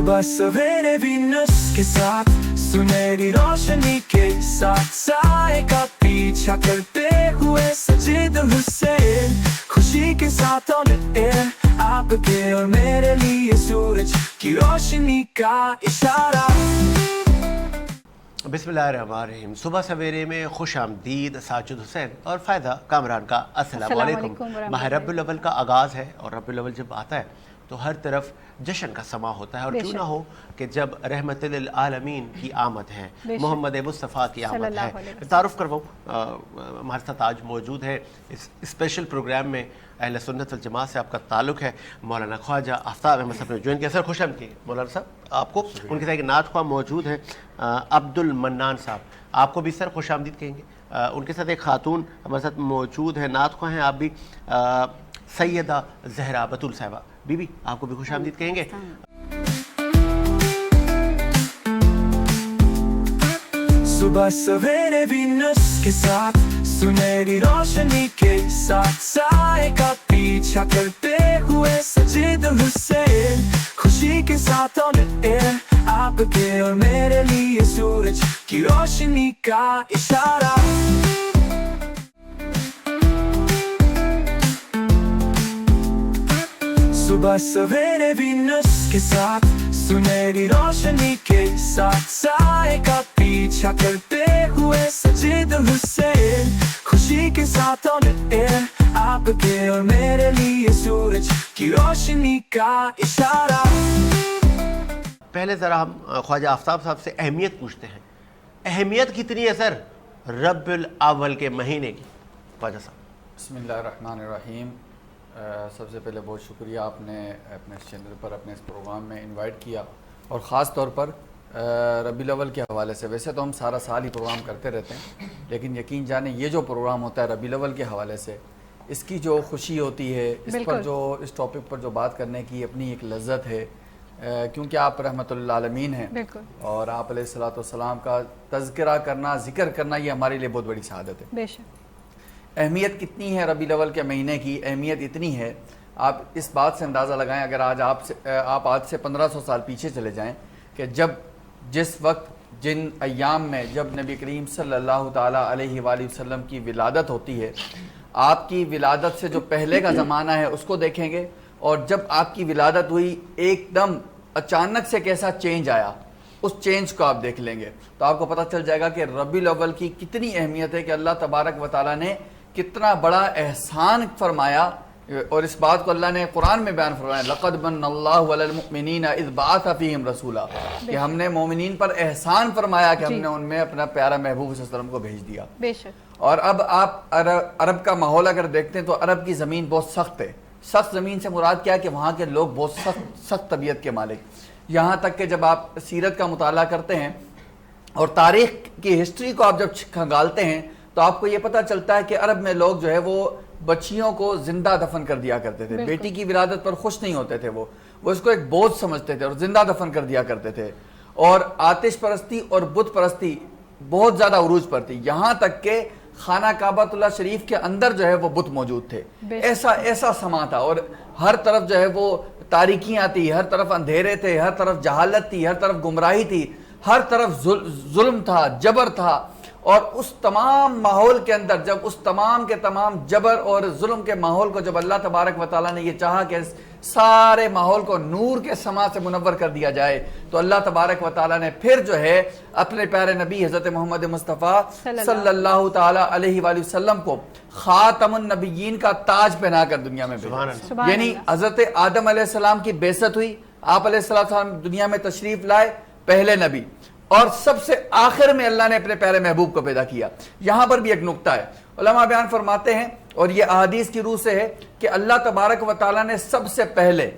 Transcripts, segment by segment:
صبح سویرے وینس کے ساتھ سنہری روشنی کے ساتھ سائے کا پیچھا کرتے ہوئے سجید حسین خوشی کے ساتھ آن ایئر آپ کے اور میرے لیے سورج کی روشنی کا اشارہ۔ بسم اللہ الرحمن الرحیم۔ صبح سویرے میں خوش آمدید ساجد حسین اور فائدہ کامران کا السلام علیکم۔ ماہ ربیع الاول کا آغاز ہے اور ربیع الاول جب آتا ہے تو ہر طرف جشن کا سما ہوتا ہے، اور کیوں نہ ہو کہ جب رحمت للعالمین کی آمد ہے، محمد مصطفیٰ کی آمد ہے۔ تعارف کرواؤں، ہمارے ساتھ آج موجود ہے اس اسپیشل پروگرام میں اہل سنت والجماعت سے آپ کا تعلق ہے، مولانا خواجہ آفتاب احمد صاحب نے جوائن کیا۔ سر خوش آمدید مولانا صاحب آپ کو۔ ان کے ساتھ ایک نعت خواہ موجود ہیں عبد المنان صاحب، آپ کو بھی سر خوش آمدید کہیں گے۔ ان کے ساتھ ایک خاتون ہمارے ساتھ موجود ہے، نعت خواہ ہیں آپ بھی، سیدہ زہرا بطول صاحبہ، بی بی آپ کو بھی خوش آمدید کہیں گے۔ صبح سویرے وینس کے ساتھ سنہری روشنی کے ساتھ سائے کا پیچھا کرتے ہوئے سجید حسین خوشی کے ساتھ آن ایئر آپ کے اور میرے لیے سورج کی روشنی کا اشارہ۔ صبح سویرے وینس کے ساتھ سنہری روشنی کے ساتھ سائے کا پیچھا کرتے ہوئے سجید حسین خوشی کے ساتھ آن ایئر آپ کے اور میرے لیے سورج کی روشنی کا اشارہ۔ پہلے ذرا ہم خواجہ آفتاب صاحب سے اہمیت پوچھتے ہیں، اہمیت کتنی ہے سر ربیع الاول کے مہینے کی؟ خواجہ صاحب بسم اللہ الرحمن الرحیم۔ سب سے پہلے بہت شکریہ، آپ نے اپنے چینل پر اپنے اس پروگرام میں انوائٹ کیا، اور خاص طور پر ربیع الاول کے حوالے سے۔ ویسے تو ہم سارا سال ہی پروگرام کرتے رہتے ہیں، لیکن یقین جانیں یہ جو پروگرام ہوتا ہے ربیع الاول کے حوالے سے، اس کی جو خوشی ہوتی ہے، اس پر جو اس ٹاپک پر جو بات کرنے کی اپنی ایک لذت ہے، کیونکہ آپ رحمت للعالمین ہیں، اور آپ علیہ الصلوۃ والسلام کا تذکرہ کرنا، ذکر کرنا، یہ ہمارے لیے بہت بڑی سعادت ہے۔ بے شک اہمیت کتنی ہے ربیع الاول کے مہینے کی؟ اہمیت اتنی ہے، آپ اس بات سے اندازہ لگائیں، اگر آپ آج سے 1500 سال پیچھے چلے جائیں کہ جس وقت جن ایام میں جب نبی کریم صلی اللہ تعالیٰ علیہ وآلہ وسلم کی ولادت ہوتی ہے، آپ کی ولادت سے جو پہلے کا زمانہ ہے اس کو دیکھیں گے، اور جب آپ کی ولادت ہوئی ایک دم اچانک سے کیسا چینج آیا، اس چینج کو آپ دیکھ لیں گے تو آپ کو پتہ چل جائے گا کہ ربیع الاول کی کتنی اہمیت ہے، کہ اللہ تبارک و تعالیٰ نے کتنا بڑا احسان فرمایا، اور اس بات کو اللہ نے قرآن میں بیان فرمایا، لقد من اللہ علی المؤمنین اذ بعث فیہم رسولا، کہ ہم نے مومنین پر احسان فرمایا کہ ہم نے ان میں اپنا پیارا محبوب صلی اللہ علیہ وسلم کو بھیج دیا۔ بے شک۔ اور اب آپ عرب کا ماحول اگر دیکھتے ہیں تو عرب کی زمین بہت سخت ہے۔ سخت زمین سے مراد کیا ہے کہ وہاں کے لوگ بہت سخت طبیعت کے مالک، یہاں تک کہ جب آپ سیرت کا مطالعہ کرتے ہیں اور تاریخ کی ہسٹری کو آپ جب کھنگالتے ہیں تو آپ کو یہ پتہ چلتا ہے کہ عرب میں لوگ جو ہے وہ بچیوں کو زندہ دفن کر دیا کرتے تھے، بیٹی کی ولادت پر خوش نہیں ہوتے تھے، وہ اس کو ایک بوجھ سمجھتے تھے اور زندہ دفن کر دیا کرتے تھے، اور آتش پرستی اور بت پرستی بہت زیادہ عروج پر تھی، یہاں تک کہ خانہ کعبۃ اللہ شریف کے اندر جو ہے وہ بت موجود تھے۔ ایسا سما تھا، اور ہر طرف جو ہے وہ تاریکیاں تھی، ہر طرف اندھیرے تھے، ہر طرف جہالت تھی، ہر طرف گمراہی تھی، ہر طرف ظلم تھا، جبر تھا، اور اس تمام ماحول کے اندر جب اس تمام کے تمام جبر اور ظلم کے ماحول کو جب اللہ تبارک و تعالیٰ نے یہ چاہا کہ سارے ماحول کو نور کے سما سے منور کر دیا جائے، تو اللہ تبارک و تعالیٰ نے پھر جو ہے اپنے پیارے نبی حضرت محمد مصطفیٰ صلی اللہ تعالیٰ علیہ وآلہ وسلم کو خاتم النبیین کا تاج پہنا کر دنیا میں بھیجا۔ یعنی حضرت آدم علیہ السلام کی بعثت ہوئی، آپ علیہ السلام دنیا میں تشریف لائے، پہلے نبی، اور سب سے آخر میں اللہ نے اپنے پیارے محبوب کو پیدا کیا۔ یہاں پر بھی ایک نقطہ ہے، علماء بیان فرماتے ہیں، اور یہ احادیث کی روح سے ہے کہ اللہ تبارک و تعالیٰ نے سب سے پہلے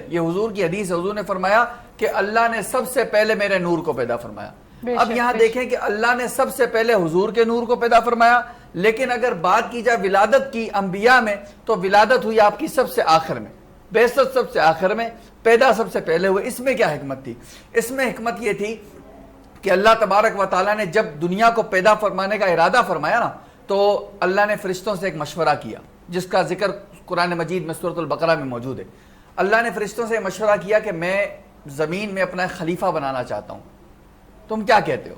یہ حضور کی حدیث، حضور نے فرمایا کہ اللہ نے سب سے پہلے میرے نور کو پیدا فرمایا۔ اب یہاں دیکھیں کہ اللہ نے سب سے پہلے حضور کے نور کو پیدا فرمایا، لیکن اگر بات کی جائے ولادت کی انبیاء میں تو ولادت ہوئی آپ کی سب سے آخر میں، بعثت سب سے آخر میں، پیدا سب سے پہلے ہوئے۔ اس میں کیا حکمت تھی؟ اس میں حکمت یہ تھی کہ اللہ تبارک و تعالیٰ نے جب دنیا کو پیدا فرمانے کا ارادہ فرمایا نا، تو اللہ نے فرشتوں سے ایک مشورہ کیا، جس کا ذکر قرآن مجید میں سورۃ البقرہ میں موجود ہے۔ اللہ نے فرشتوں سے مشورہ کیا کہ میں زمین میں اپنا خلیفہ بنانا چاہتا ہوں، تم کیا کہتے ہو؟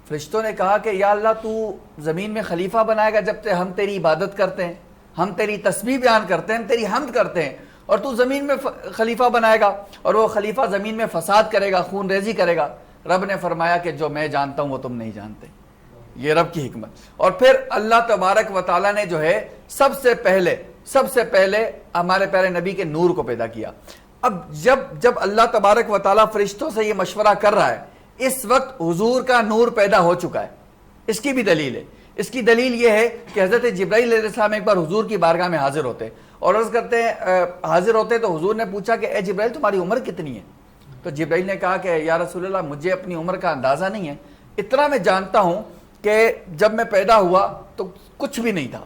فرشتوں نے کہا کہ یا اللہ تو زمین میں خلیفہ بنائے گا جب تک ہم تیری عبادت کرتے ہیں، ہم تیری تسبیح بیان کرتے ہیں، ہم تیری حمد کرتے ہیں، اور تو زمین میں خلیفہ بنائے گا اور وہ خلیفہ زمین میں فساد کرے گا، خون ریزی کرے گا؟ رب نے فرمایا کہ جو میں جانتا ہوں وہ تم نہیں جانتے. یہ رب کی حکمت. اور پھر اللہ تبارک و تعالیٰ نے جو ہے سب سے پہلے ہمارے پیارے نبی کے نور کو پیدا کیا. اب جب اللہ تبارک و تعالیٰ فرشتوں سے یہ مشورہ کر رہا ہے، اس وقت حضور کا نور پیدا ہو چکا ہے. اس کی بھی دلیل ہے. اس کی دلیل یہ ہے کہ حضرت جبرائیل علیہ السلام ایک بار حضور کی بارگاہ میں حاضر ہوتے اور عرض کرتے ہیں حاضر ہوتے تو حضور نے پوچھا کہ اے جبرائیل تمہاری عمر کتنی ہے؟ تو جبرائیل نے کہا کہ یا رسول اللہ مجھے اپنی عمر کا اندازہ نہیں ہے، اتنا میں جانتا ہوں کہ جب میں پیدا ہوا تو کچھ بھی نہیں تھا،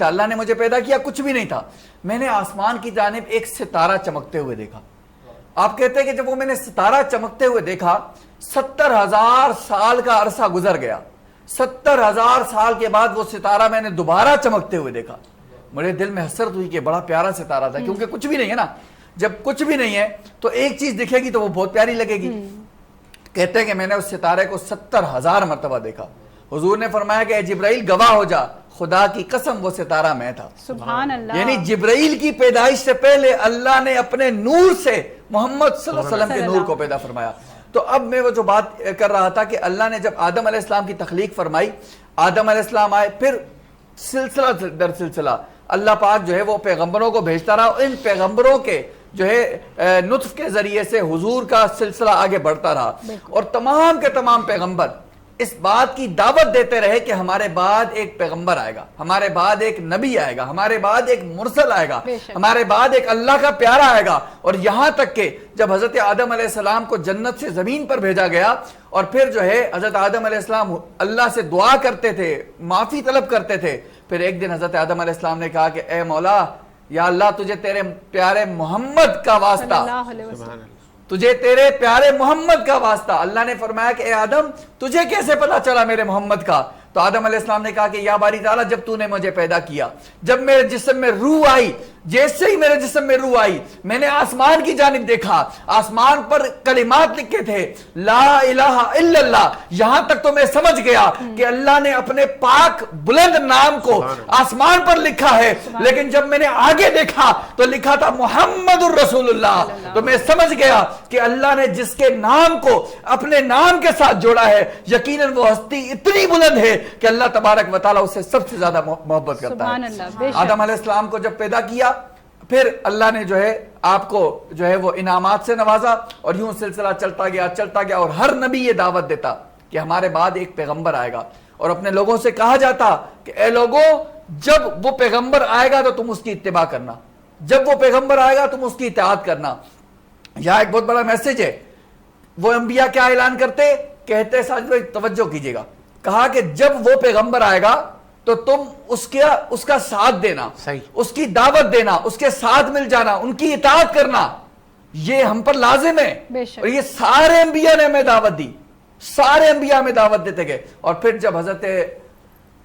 اللہ نے مجھے پیدا کیا کچھ بھی نہیں تھا. میں نے آسمان کی جانب ایک ستارہ چمکتے ہوئے دیکھا. آپ کہتے ہیں کہ جب وہ میں نے ستارہ چمکتے ہوئے دیکھا 70,000 سال کا عرصہ گزر گیا. 70,000 سال کے بعد وہ ستارہ میں نے دوبارہ چمکتے ہوئے دیکھا. میرے دل میں حسرت ہوئی کہ بڑا پیارا ستارہ تھا، کیونکہ کچھ بھی نہیں ہے نا. جب کچھ بھی نہیں ہے تو ایک چیز دکھے گی تو وہ بہت پیاری لگے گی. کہتے ہیں کہ میں نے اس ستارے کو 70,000 مرتبہ دیکھا. حضور نے فرمایا کہ اے جبرائیل گواہ ہو جا، خدا کی قسم وہ ستارہ میں تھا. سبحان اللہ. یعنی جبرائیل کی پیدائش سے پہلے اللہ نے اپنے نور سے محمد صلی اللہ علیہ وسلم کے نور کو پیدا فرمایا. تو اب میں وہ جو بات کر رہا تھا کہ اللہ نے جب آدم علیہ السلام کی تخلیق فرمائی، آدم علیہ السلام آئے، پھر سلسلہ در سلسلہ اللہ پاک جو ہے وہ پیغمبروں کو بھیجتا رہا. ان پیغمبروں کے جو ہے نطف کے ذریعے سے حضور کا سلسلہ آگے بڑھتا رہا. اور تمام کے تمام پیغمبر اس بات کی دعوت دیتے رہے کہ ہمارے بعد ایک پیغمبر آئے گا، ہمارے بعد ایک نبی آئے گا، ہمارے بعد ایک مرسل آئے گا، ہمارے بعد ایک اللہ کا پیارا آئے گا. اور یہاں تک کہ جب حضرت آدم علیہ السلام کو جنت سے زمین پر بھیجا گیا اور پھر جو ہے حضرت آدم علیہ السلام اللہ سے دعا کرتے تھے، معافی طلب کرتے تھے. پھر ایک دن حضرت آدم علیہ السلام نے کہا کہ اے مولا، یا اللہ تجھے تیرے پیارے محمد کا واسطہ، تجھے تیرے پیارے محمد کا واسطہ. اللہ نے فرمایا کہ اے آدم تجھے کیسے پتا چلا میرے محمد کا؟ تو آدم علیہ السلام نے کہا کہ یا باری تعالیٰ جب تو نے مجھے پیدا کیا، جب میرے جسم میں روح آئی، جیسے ہی میرے جسم میں روح آئی میں نے آسمان کی جانب دیکھا، آسمان پر کلمات لکھے تھے لا الہ الا اللہ. یہاں تک تو میں سمجھ گیا کہ اللہ نے اپنے پاک بلند نام کو آسمان پر لکھا ہے. لیکن جب میں نے آگے دیکھا تو لکھا تھا محمد الرسول اللہ. تو میں سمجھ گیا کہ اللہ نے جس کے نام کو اپنے نام کے ساتھ جوڑا ہے یقیناً وہ ہستی اتنی بلند ہے کہ اللہ تبارک و تعالیٰ اسے سب سے زیادہ محبت کرتا ہے. آدم علیہ السلام کو جب پیدا کیا پھر اللہ نے جو ہے آپ کو جو ہے وہ انعامات سے نوازا اور یوں سلسلہ چلتا گیا. اور ہر نبی یہ دعوت دیتا کہ ہمارے بعد ایک پیغمبر آئے گا. اور اپنے لوگوں سے کہا جاتا کہ اے لوگوں جب وہ پیغمبر آئے گا تو تم اس کی اتباع کرنا، جب وہ پیغمبر آئے گا تم اس کی اطاعت کرنا. یہاں ایک بہت بڑا میسج ہے. وہ انبیاء کیا اعلان کرتے؟ کہتے ساتھ توجہ کیجئے گا، کہا کہ جب وہ پیغمبر آئے گا تو تم اس کا ساتھ دینا، اس کی دعوت دینا، اس کے ساتھ مل جانا، ان کی اطاعت کرنا، یہ ہم پر لازم ہے. اور یہ سارے انبیاء نے ہمیں دعوت دی، سارے انبیاء میں دعوت دیتے گئے. اور پھر جب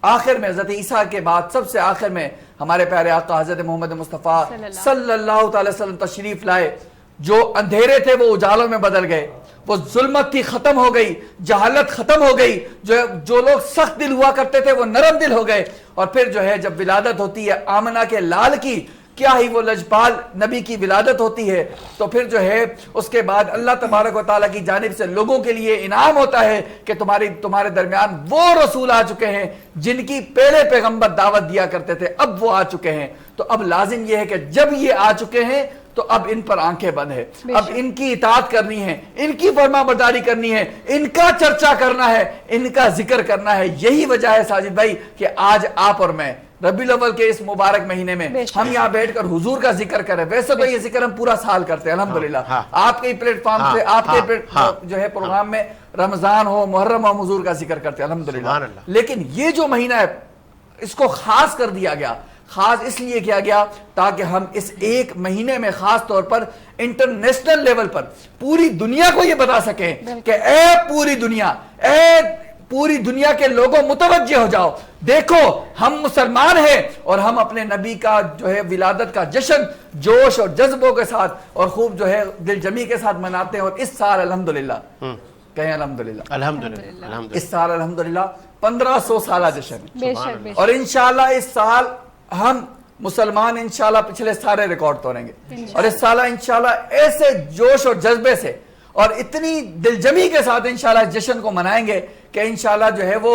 آخر میں حضرت عیسیٰ کے بعد سب سے آخر میں ہمارے پیارے آقا حضرت محمد مصطفیٰ صلی اللہ تعالی وسلم تشریف لائے، جو اندھیرے تھے وہ اجالوں میں بدل گئے، وہ ظلمت تھی ختم ہو گئی، جہالت ختم ہو گئی، جو لوگ سخت دل ہوا کرتے تھے وہ نرم دل ہو گئے. اور پھر جو ہے جب ولادت ہوتی ہے آمنہ کے لال کی، کیا ہی وہ لجپال نبی کی ولادت ہوتی ہے، تو پھر جو ہے اس کے بعد اللہ تبارک و تعالیٰ کی جانب سے لوگوں کے لیے انعام ہوتا ہے کہ تمہارے درمیان وہ رسول آ چکے ہیں جن کی پہلے پیغمبر دعوت دیا کرتے تھے، اب وہ آ چکے ہیں. تو اب لازم یہ ہے کہ جب یہ آ چکے ہیں تو اب ان پر آنکھیں بند ہے، اب ان کی اطاعت کرنی ہے، ان کی فرما برداری کرنی ہے، ان کا چرچا کرنا ہے، ان کا ذکر کرنا ہے. یہی وجہ ہے ساجد بھائی کہ آج آپ اور میں ربیع الاول کے اس مبارک مہینے میں ہم یہاں بیٹھ کر حضور کا ذکر کریں. ویسے تو یہ ذکر ہم پورا سال کرتے ہیں الحمدللہ، آپ کے پلیٹ فارم سے، آپ کے جو ہے پروگرام میں رمضان ہو، محرم ہو، حضور کا ذکر کرتے ہیں الحمدللہ. لیکن یہ جو مہینہ ہے اس کو خاص کر دیا گیا، خاص اس لیے کیا گیا تاکہ ہم اس ایک مہینے میں خاص طور پر انٹرنیشنل لیول پر پوری دنیا کو یہ بتا سکیں کہ اے پوری دنیا کے لوگوں متوجہ ہو جاؤ، دیکھو ہم مسلمان ہیں اور ہم اپنے نبی کا جو ہے ولادت کا جشن جوش اور جذبوں کے ساتھ اور خوب جو ہے دل جمی کے ساتھ مناتے ہیں. اور اس سال الحمدللہ کہیں الحمدللہ الحمدللہ اس سال الحمدللہ 1500 سالہ جشن بے شک بے شک. اور انشاءاللہ اس سال ہم مسلمان انشاءاللہ پچھلے سارے ریکارڈ توڑیں گے اور اس سال انشاءاللہ ایسے جوش اور جذبے سے اور اتنی دل جمی کے ساتھ انشاءاللہ اس جشن کو منائیں گے کہ انشاءاللہ جو ہے وہ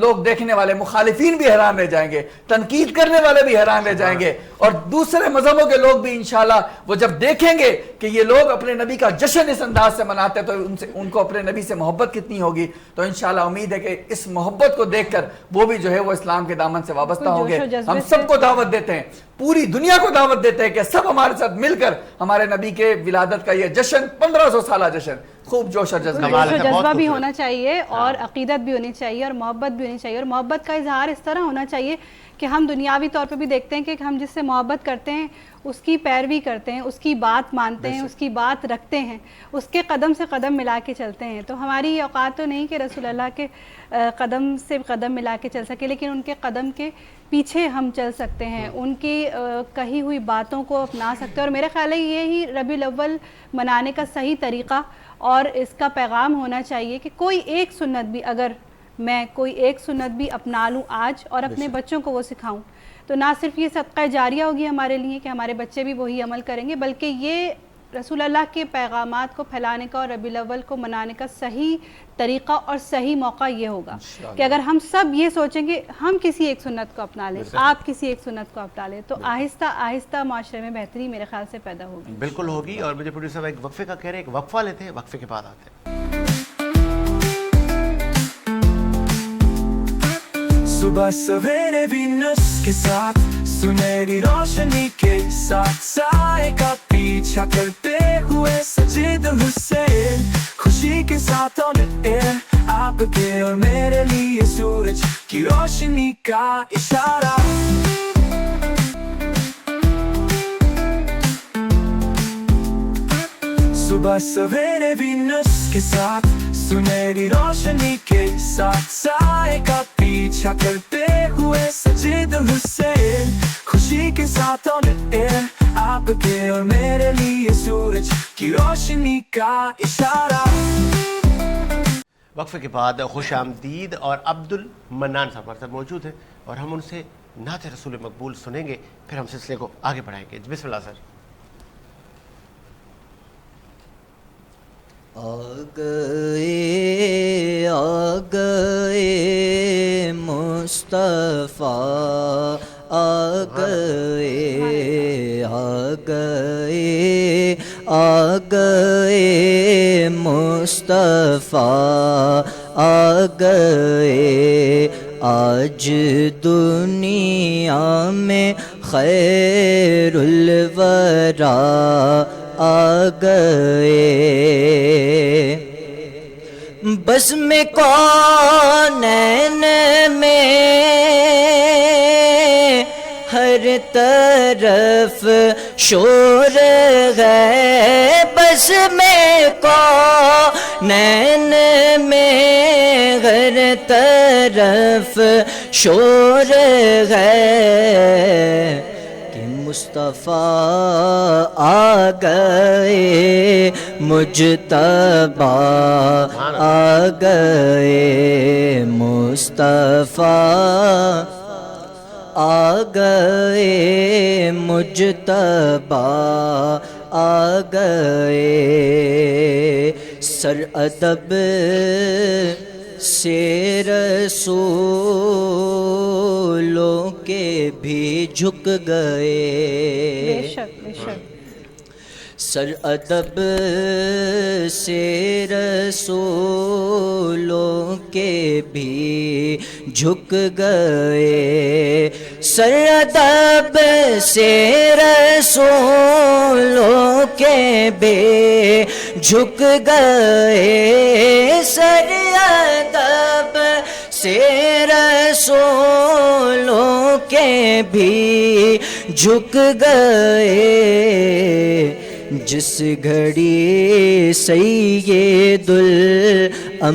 لوگ دیکھنے والے مخالفین بھی حیران رہ جائیں گے, تنقید کرنے والے بھی حیران رہ جائیں گے, اور دوسرے مذہبوں کے لوگ بھی انشاءاللہ وہ جب دیکھیں گے کہ یہ لوگ اپنے نبی کا جشن اس انداز سے مناتے تو ان کو اپنے نبی سے محبت کتنی ہوگی. تو انشاءاللہ امید ہے کہ اس محبت کو دیکھ کر وہ بھی جو ہے وہ اسلام کے دامن سے وابستہ ہوں گے. ہم سب کو دعوت دیتے ہیں, پوری دنیا کو دعوت دیتے ہیں کہ سب ہمارے ساتھ مل کر ہمارے نبی کے ولادت کا یہ جشن 1500 سالہ جشن خوب جوش اور جذبہ بھی ہونا چاہیے اور عقیدت بھی ہونی چاہیے اور محبت بھی ہونی چاہیے. اور محبت کا اظہار اس طرح ہونا چاہیے کہ ہم دنیاوی طور پہ بھی دیکھتے ہیں کہ ہم جس سے محبت کرتے ہیں اس کی پیروی کرتے ہیں, اس کی بات مانتے ہیں, اس کی بات رکھتے ہیں, اس کے قدم سے قدم ملا کے چلتے ہیں. تو ہماری یہ اوقات تو نہیں کہ رسول اللہ کے قدم سے قدم ملا کے چل سکے, لیکن ان کے قدم کے پیچھے ہم چل سکتے ہیں, ان کی کہی ہوئی باتوں کو اپنا سکتے ہیں. اور میرا خیال ہے یہی ربیع الاول منانے کا صحیح طریقہ اور اس کا پیغام ہونا چاہیے کہ کوئی ایک سنت بھی, اگر میں کوئی ایک سنت بھی اپنا لوں آج اور اپنے بچوں کو وہ سکھاؤں, تو نہ صرف یہ صدقہ جاریہ ہوگی ہمارے لیے کہ ہمارے بچے بھی وہی عمل کریں گے, بلکہ یہ رسول اللہ کے پیغامات کو پھیلانے کا اور ربیع الاول کو منانے کا صحیح طریقہ اور صحیح موقع یہ ہوگا کہ اگر ہم سب یہ سوچیں گے ہم کسی ایک سنت کو اپنا لیں, آپ کسی ایک سنت کو اپنا لیں, تو آہستہ آہستہ معاشرے میں بہتری میرے خیال سے پیدا ہوگی. بالکل ہوگی. اور مجھے پروڈیوسر ایک وقفے کا کہہ رہے ہیں, ایک وقفہ لیتے ہیں, وقفے کے بعد آتے ہیں. صبح سویرے وینس کے ساتھ سنہری روشنی کے ساتھ سائے کا پیچھا کرتے ہوئے سجید حسین, خوشی کے ساتھ آن ایئر آپ کے اور میرے لیے سورج کی روشنی کا اشارہ. صبح سویرے وینس کے ساتھ سنہری روشنی کے ساتھ سائے کا پیچھا کرتے ہوئے سجید حسین, خوشی کے ساتھ آن ایئر آپ کے اور میرے لیے سورج کی روشنی کا اشارہ. وقفے کے بعد خوش آمدید اور عبد المنان صاحب ہمارے ساتھ موجود ہیں اور ہم ان سے نعت رسول مقبول سنیں گے, پھر ہم سلسلے کو آگے بڑھائیں گے. بسم اللہ سر. آ گئے مصطفیٰ آ گئے مصطفیٰ آ گئے, آج دنیا میں خیر الورا آ گئے, بس میں کونین میں ہر طرف شور ہے, بس میں کونین میں ہر طرف شور ہے, مصطفیٰ آ گئے مجتبیٰ آ گئے, مصطفیٰ آ گئے مجتبیٰ آ گئے, سر ادب سے رسولوں کے بھی جھک گئے, بے شک بے شک, سر ادب سے رسولوں کے بھی جھک گئے, سر ادب سے رسولوں کے بھی جھک گئے, سر ادب سے رسولوں کے بھی جھک گئے, جس گھڑی سید الانبیاء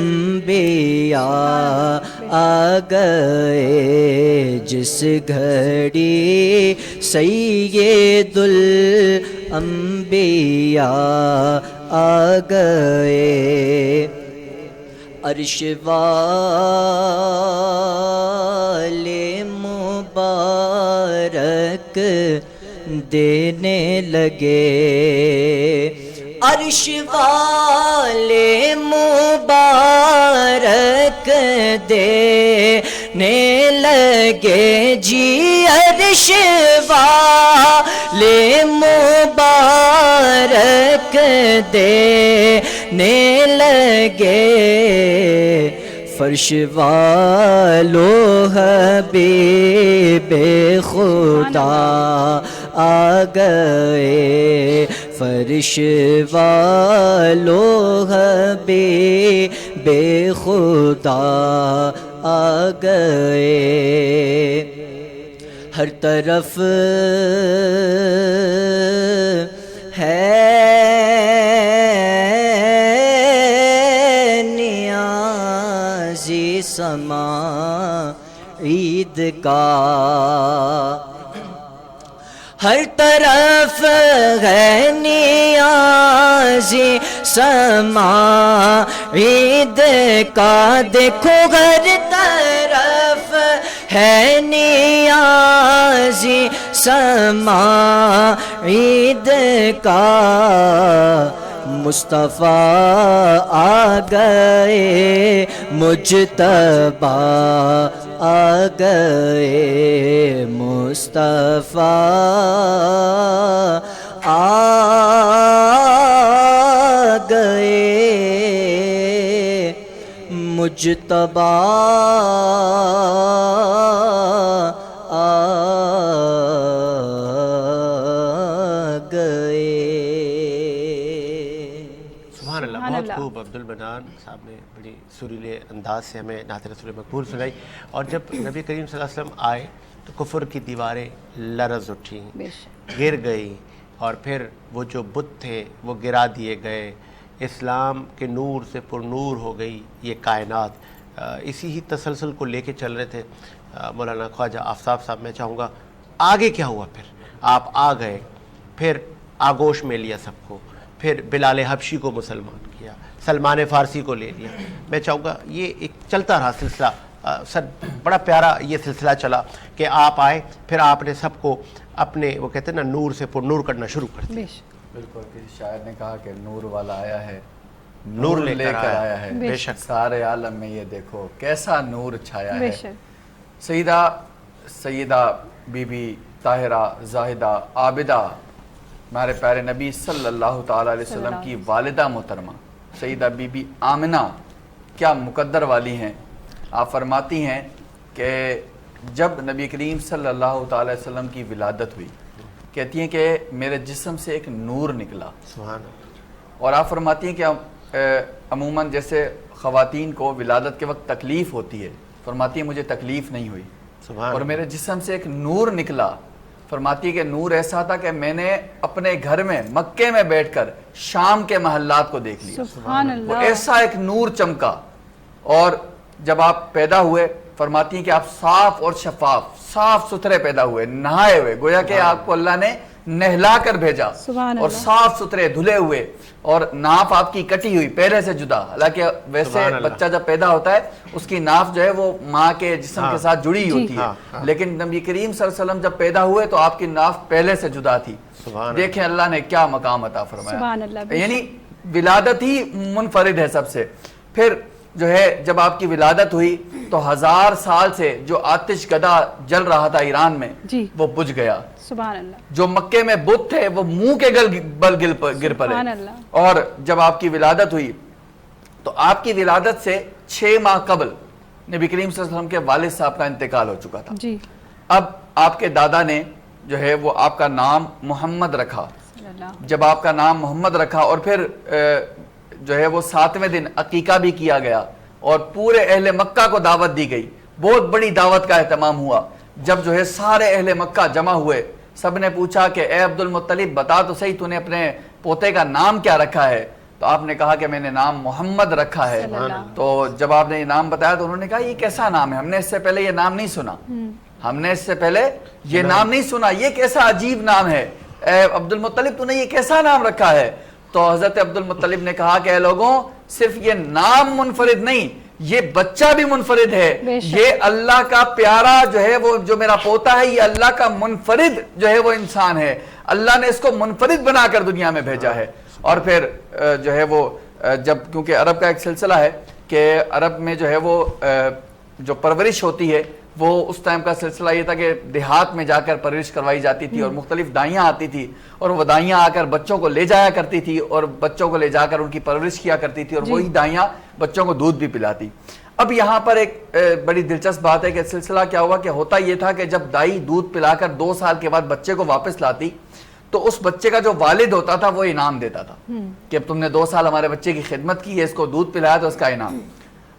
آ گئے، جس گھڑی سید الانبیاء آ گئے، عرش والے مبارک دینے لگے، عرش والے مبارک دینے لگے جی، عرش والے مبارک دینے لگے، فرش والو حبیب خدا آ گئے، فرش والو حبیب خدا آ گئے، ہر طرف ہے نیازی سما عید کا، ہر طرف ہے نیازی سما عید کا، دیکھو ہر طرف ہے نیازی سما عید کا، مصطفیٰ آ گئے، مجتبیٰ آ گئے، مصطفیٰ آ گئے، مجتبیٰ آ گئے۔ سبحان اللہ، بہت خوب عبد المنان صاحب نے بڑی سریلے انداز سے ہمیں نعت رسول مقبول سنائی، اور جب نبی کریم صلی اللہ علیہ وسلم آئے تو کفر کی دیواریں لرز اٹھیں، گر گئی، اور پھر وہ جو بت تھے وہ گرا دیے گئے، اسلام کے نور سے پر نور ہو گئی یہ کائنات۔ اسی ہی تسلسل کو لے کے چل رہے تھے مولانا خواجہ آفتاب صاحب۔ میں چاہوں گا آگے کیا ہوا، پھر آپ آ گئے، پھر آگوش میں لیا سب کو، پھر بلال حبشی کو مسلمان کیا، سلمان فارسی کو لے لیا۔ میں چاہوں گا یہ ایک چلتا رہا سلسلہ، سر بڑا پیارا یہ سلسلہ چلا کہ آپ آئے، پھر آپ نے سب کو اپنے وہ کہتے ہیں نا نور سے پر نور کرنا شروع کر دیا۔ بالکل، کسی شاعر نے کہا کہ نور والا آیا ہے، نور لے کر آیا ہے، بے شک سارے عالم میں یہ دیکھو کیسا نور چھایا ہے۔ سیدہ بی بی طاہرہ زاہدہ عابدہ ہمارے پیارے نبی صلی اللہ تعالیٰ علیہ وسلم کی والدہ محترمہ سیدہ بی بی آمنہ کیا مقدر والی ہیں۔ آپ فرماتی ہیں کہ جب نبی کریم صلی اللہ تعالیٰ علیہ وسلم کی ولادت ہوئی، کہتی ہیں کہ میرے جسم سے ایک نور نکلا، سبحان اللہ۔ اور آپ فرماتی ہیں کہ عموماً جیسے خواتین کو ولادت کے وقت تکلیف ہوتی ہے، فرماتی ہیں مجھے تکلیف نہیں ہوئی، اور میرے جسم سے ایک نور نکلا۔ فرماتی ہے کہ نور ایسا تھا کہ میں نے اپنے گھر میں مکے میں بیٹھ کر شام کے محلات کو دیکھ لیا، سبحان اللہ، وہ ایسا ایک نور چمکا۔ اور جب آپ پیدا ہوئے، فرماتی ہیں کہ آپ صاف اور شفاف، صاف ستھرے پیدا ہوئے، نہائے ہوئے، گویا کہ آپ کو اللہ نے نہلا کر بھیجا، اور صاف ستھرے دھلے ہوئے، اور ناف آپ کی کٹی ہوئی پہلے سے جدا۔ حالانکہ ویسے بچہ جب پیدا ہوتا ہے اس کی ناف جو ہے وہ ماں کے جسم کے ساتھ جڑی ہوتی ہے، لیکن نبی کریم صلی اللہ علیہ وسلم جب پیدا ہوئے تو آپ کی ناف پہلے سے جدا تھی۔ دیکھیں اللہ نے کیا مقام عطا فرمایا، یعنی ولادت ہی منفرد ہے سب سے۔ پھر جو ہے جب آپ کی ولادت ہوئی تو 1000 سال سے جو آتش گدا جل رہا تھا ایران میں وہ بجھ گیا، سبحان اللہ، جو مکے میں بت تھے وہ منہ کے بل گر پڑے۔ اور جب آپ کی ولادت ہوئی تو آپ کی ولادت سے 6 ماہ قبل نبی کریم صلی اللہ علیہ وسلم کے والد صاحب کا انتقال ہو چکا تھا۔ اب آپ کے دادا نے جو ہے وہ آپ کا نام محمد رکھا۔ جب آپ کا نام محمد رکھا اور پھر جو ہے وہ 7ویں دن عقیقہ بھی کیا گیا اور پورے اہل مکہ کو دعوت دی گئی، بہت بڑی دعوت کا اہتمام ہوا۔ جب جو ہے سارے اہل مکہ جمع ہوئے، سب نے پوچھا کہ اے عبد المطلب بتا تو صحیح تو نے اپنے پوتے کا نام کیا رکھا ہے؟ تو آپ نے کہا کہ میں نے نام محمد رکھا ہے. تو جب آپ نے یہ نام بتایا تو انہوں نے کہا یہ کیسا نام ہے, ہم نے اس سے پہلے یہ نام نہیں سنا, ہم نے اس سے پہلے یہ نام نہیں سنا, یہ کیسا عجیب نام ہے, اے عبد المطلب تو نے یہ کیسا نام رکھا ہے. تو حضرت عبد المطلب نے کہا کہ اے لوگوں, صرف یہ نام منفرد نہیں, یہ بچہ بھی منفرد ہے, یہ اللہ کا پیارا جو ہے وہ جو میرا پوتا ہے, یہ اللہ کا منفرد جو ہے وہ انسان ہے, اللہ نے اس کو منفرد بنا کر دنیا میں بھیجا ہے. اور پھر جو ہے وہ جب, کیونکہ عرب کا ایک سلسلہ ہے کہ عرب میں جو ہے وہ جو پرورش ہوتی ہے وہ اس ٹائم کا سلسلہ یہ تھا کہ دیہات میں جا کر پرورش کروائی جاتی تھی, اور مختلف دائیاں آتی تھی, اور وہ دائیاں آ کر بچوں کو لے جایا کرتی تھی, اور بچوں کو لے جا کر ان کی پرورش کیا کرتی تھی, اور وہی دائیاں بچوں کو دودھ بھی پلاتی. اب یہاں پر ایک بڑی دلچسپ بات ہے کہ سلسلہ کیا ہوا کہ ہوتا یہ تھا کہ جب دائی دودھ پلا کر 2 سال کے بعد بچے کو واپس لاتی تو اس بچے کا جو والد ہوتا تھا وہ انعام دیتا تھا کہ اب تم نے 2 سال ہمارے بچے کی خدمت کی ہے, اس کو دودھ پلایا تو اس کا انعام.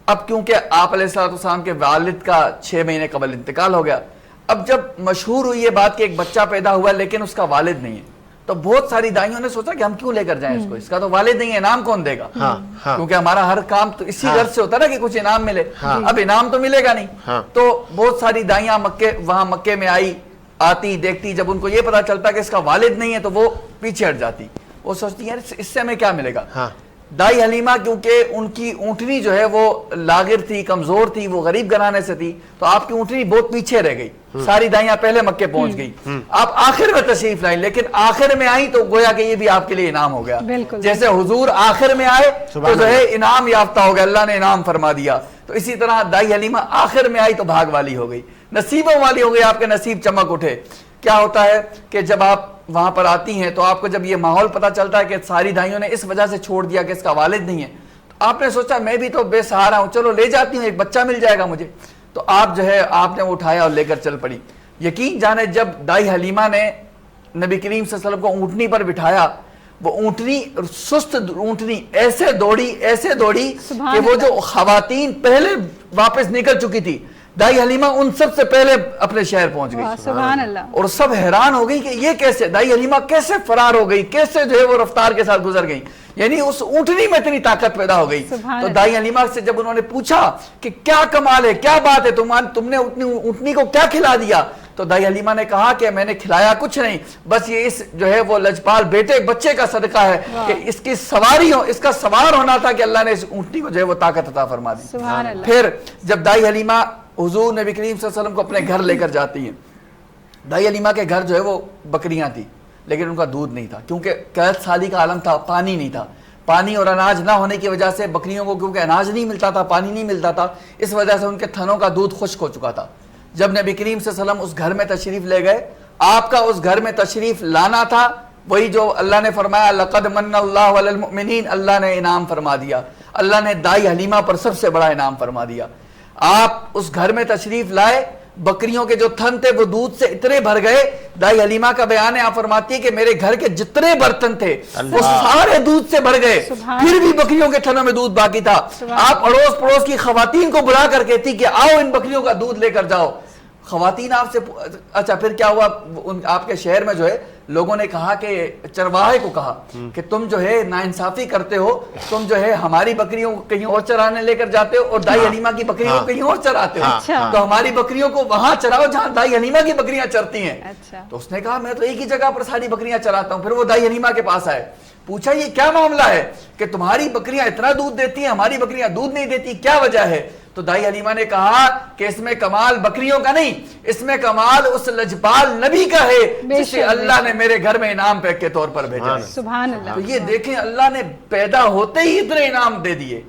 اب کیونکہ آپ علیہ السلام کے والد کا 6 مہینے قبل انتقال ہو گیا, اب جب مشہور ہوئی یہ بات کہ ایک بچہ پیدا ہوا لیکن اس کا والد نہیں ہے, تو بہت ساری دائیوں نے سوچا کہ ہم کیوں لے کر جائیں اس کو, اس کا تو والد نہیں ہے, انعام کون دے گا, کیونکہ ہمارا ہر کام تو اسی غرض سے ہوتا نا کہ کچھ انعام ملے, اب انعام تو ملے گا نہیں. تو بہت ساری دائیاں وہاں مکے میں آتی دیکھتی, جب ان کو یہ پتا چلتا کہ اس کا والد نہیں ہے تو وہ پیچھے ہٹ جاتی, وہ سوچتی ہیں اس سے ہمیں کیا ملے گا. دائی حلیمہ کیونکہ ان کی اونٹنی جو ہے وہ لاغر تھی, کمزور تھی, وہ غریب گھرانے سے تھی, تو آپ کی اونٹنی بہت پیچھے رہ گئی, ساری دائیاں پہلے مکے پہنچ گئی, آپ آخر میں تشریف لائیں, لیکن آخر میں آئی تو گویا کہ یہ بھی آپ کے لیے انعام ہو گیا, جیسے حضور آخر میں آئے تو جو ہے انعام یافتہ ہو گیا, اللہ نے انعام فرما دیا, تو اسی طرح دائی حلیمہ آخر میں آئی تو بھاگ والی ہو گئی, نصیبوں والی ہو گئی, آپ کے نصیب چمک اٹھے. کیا ہوتا ہے کہ جب آپ وہاں پر آتی ہیں تو آپ کو جب یہ ماحول پتا چلتا ہے کہ ساری دائیوں نے اس وجہ سے چھوڑ دیا کہ اس کا والد نہیں ہے, تو آپ نے سوچا میں بھی تو بے سہارا ہوں, چلو لے جاتی ہوں, ایک بچہ مل جائے گا مجھے. تو آپ جو ہے آپ نے اٹھایا اور لے کر چل پڑی. یقین جانے جب دائی حلیمہ نے نبی کریم صلی اللہ علیہ وسلم کو اونٹنی پر بٹھایا, وہ اونٹنی سست اونٹنی ایسے دوڑی کہ وہ جو خواتین پہلے واپس نکل چکی تھی, دائی حلیمہ ان سب سے پہلے اپنے شہر پہنچ گئی. سبحان اللہ. اور سب حیران ہو گئی کہ یہ کیسے, دائی حلیمہ کیسے فرار ہو گئی, کیسے جو ہے وہ رفتار کے ساتھ گزر گئی, یعنی اس اونٹنی میں اتنی طاقت پیدا ہو گئی. تو دائی حلیمہ سے جب انہوں نے پوچھا کہ کیا کمال ہے, کیا بات ہے, تم نے اونٹنی کو کیا کھلا دیا, تو دائی حلیمہ نے کہا کہ میں نے کھلایا کچھ نہیں, بس یہ اس جو ہے وہ لجپال بچے کا صدقہ ہے کہ اس کی سواری ہو, اس کا سوار ہونا تھا کہ اللہ نے اس اونٹنی کو جو ہے وہ طاقت عطا فرما دی. پھر جب دائی حلیمہ حضور نبی کریم صلی اللہ علیہ وسلم کو اپنے گھر لے کر جاتی ہیں, دائی حلیمہ کے گھر جو ہے وہ بکریاں تھی لیکن ان کا دودھ نہیں تھا, کیونکہ قحط سالی کا عالم تھا, پانی نہیں تھا, پانی اور اناج نہ ہونے کی وجہ سے بکریوں کو کیونکہ اناج نہیں ملتا تھا, پانی نہیں ملتا تھا, اس وجہ سے ان کے تھنوں کا دودھ خشک ہو چکا تھا. جب نبی کریم صلی اللہ علیہ وسلم اس گھر میں تشریف لے گئے, آپ کا اس گھر میں تشریف لانا تھا وہی جو اللہ نے فرمایا لقد من اللہ علی المؤمنین, اللہ نے انعام فرما دیا, اللہ نے دائی حلیمہ پر سب سے بڑا انعام فرما دیا. آپ اس گھر میں تشریف لائے, بکریوں کے جو تھن تھے وہ دودھ سے اتنے بھر گئے, دائی حلیمہ کا بیان ہے, آپ فرماتی ہے کہ میرے گھر کے جتنے برتن تھے وہ سارے دودھ سے بھر گئے, پھر بھی بکریوں کے تھنوں میں دودھ باقی تھا. آپ اڑوس پڑوس کی خواتین کو بلا کر کہتی کہ آؤ ان بکریوں کا دودھ لے کر جاؤ. خواتین آپ سے اچھا پھر کیا ہوا, آپ کے شہر میں جو ہے لوگوں نے کہا کہ چرواہے کو کہا کہ تم جو ہے ناانصافی کرتے ہو, تم جو ہے ہماری بکریوں کو کہیں اور چرانے لے کر جاتے ہو اور دائی حلیمہ کی بکریوں کو کہیں اور چراتے ہو, تو ہماری بکریوں کو وہاں چراؤ جہاں دائی حلیمہ کی بکریاں چرتی ہیں. تو اس نے کہا میں تو ایک ہی جگہ پر ساری بکریاں چراتا ہوں. پھر وہ دائی حلیمہ کے پاس آئے, پوچھا یہ کیا معاملہ ہے کہ تمہاری بکریاں اتنا دودھ دیتی ہیں, ہماری بکریاں دودھ نہیں دیتی, کیا وجہ ہے. تو دائی حلیمہ نے کہا کہ اس میں کمال بکریوں کا نہیں, اس میں کمال اس لجپال نبی کا ہے جسے اللہ نے میرے گھر میں انعام پیک کے طور پر بھیجا. سبحان اللہ. تو یہ دیکھیں اللہ نے پیدا ہوتے ہی اتنے انعام دے دیے,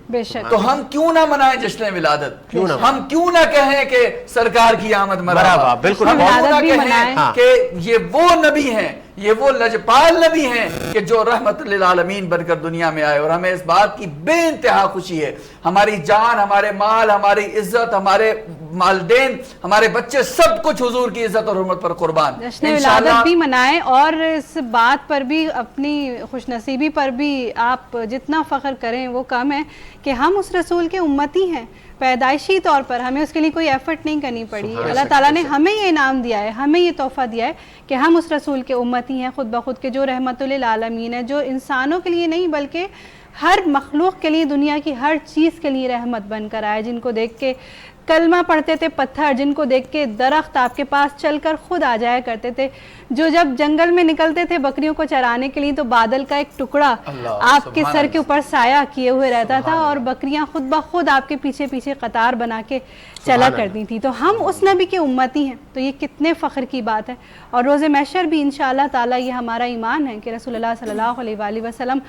تو ہم کیوں نہ منائیں جشن ولادت, ہم کیوں نہ کہیں کہ سرکار کی آمد مرحبا, بالکل ہم کیوں نہ کہیں کہ یہ وہ نبی ہیں, یہ وہ لجپال نبی ہیں کہ جو رحمت للعالمین بن کر دنیا میں آئے. اور ہمیں اس بات کی بے انتہا خوشی ہے, ہماری جان, ہمارے مال, ہماری عزت, ہمارے والدین, ہمارے بچے, سب کچھ حضور کی عزت اور حرمت پر قربان. جشن ولادت بھی منائیں, اور اس بات پر بھی, اپنی خوش نصیبی پر بھی آپ جتنا فخر کریں وہ کم ہے کہ ہم اس رسول کے امتی ہیں. پیدائشی طور پر ہمیں اس کے لیے کوئی ایفرٹ نہیں کرنی پڑی. اللہ تعالیٰ نے ہمیں یہ انعام دیا ہے, ہمیں یہ تحفہ دیا ہے کہ ہم اس رسول کے امتی ہیں خود بخود کے, جو رحمت للعالمین ہے, جو انسانوں کے لیے نہیں بلکہ ہر مخلوق کے لیے, دنیا کی ہر چیز کے لیے رحمت بن کر آئے, جن کو دیکھ کے کلمہ پڑھتے تھے پتھر, جن کو دیکھ کے درخت آپ کے پاس چل کر خود آ جایا کرتے تھے, جو جب جنگل میں نکلتے تھے بکریوں کو چرانے کے لیے تو بادل کا ایک ٹکڑا آپ کے سر کے اوپر سایہ کیے ہوئے رہتا تھا اور بکریاں خود بخود آپ کے پیچھے پیچھے قطار بنا کے چلا کرتی تھی. تو ہم اس نبی کے امتی ہیں, تو یہ کتنے فخر کی بات ہے. اور روز محشر بھی انشاءاللہ تعالیٰ یہ ہمارا ایمان ہے کہ رسول اللہ صلی اللہ علیہ وآلہ وسلم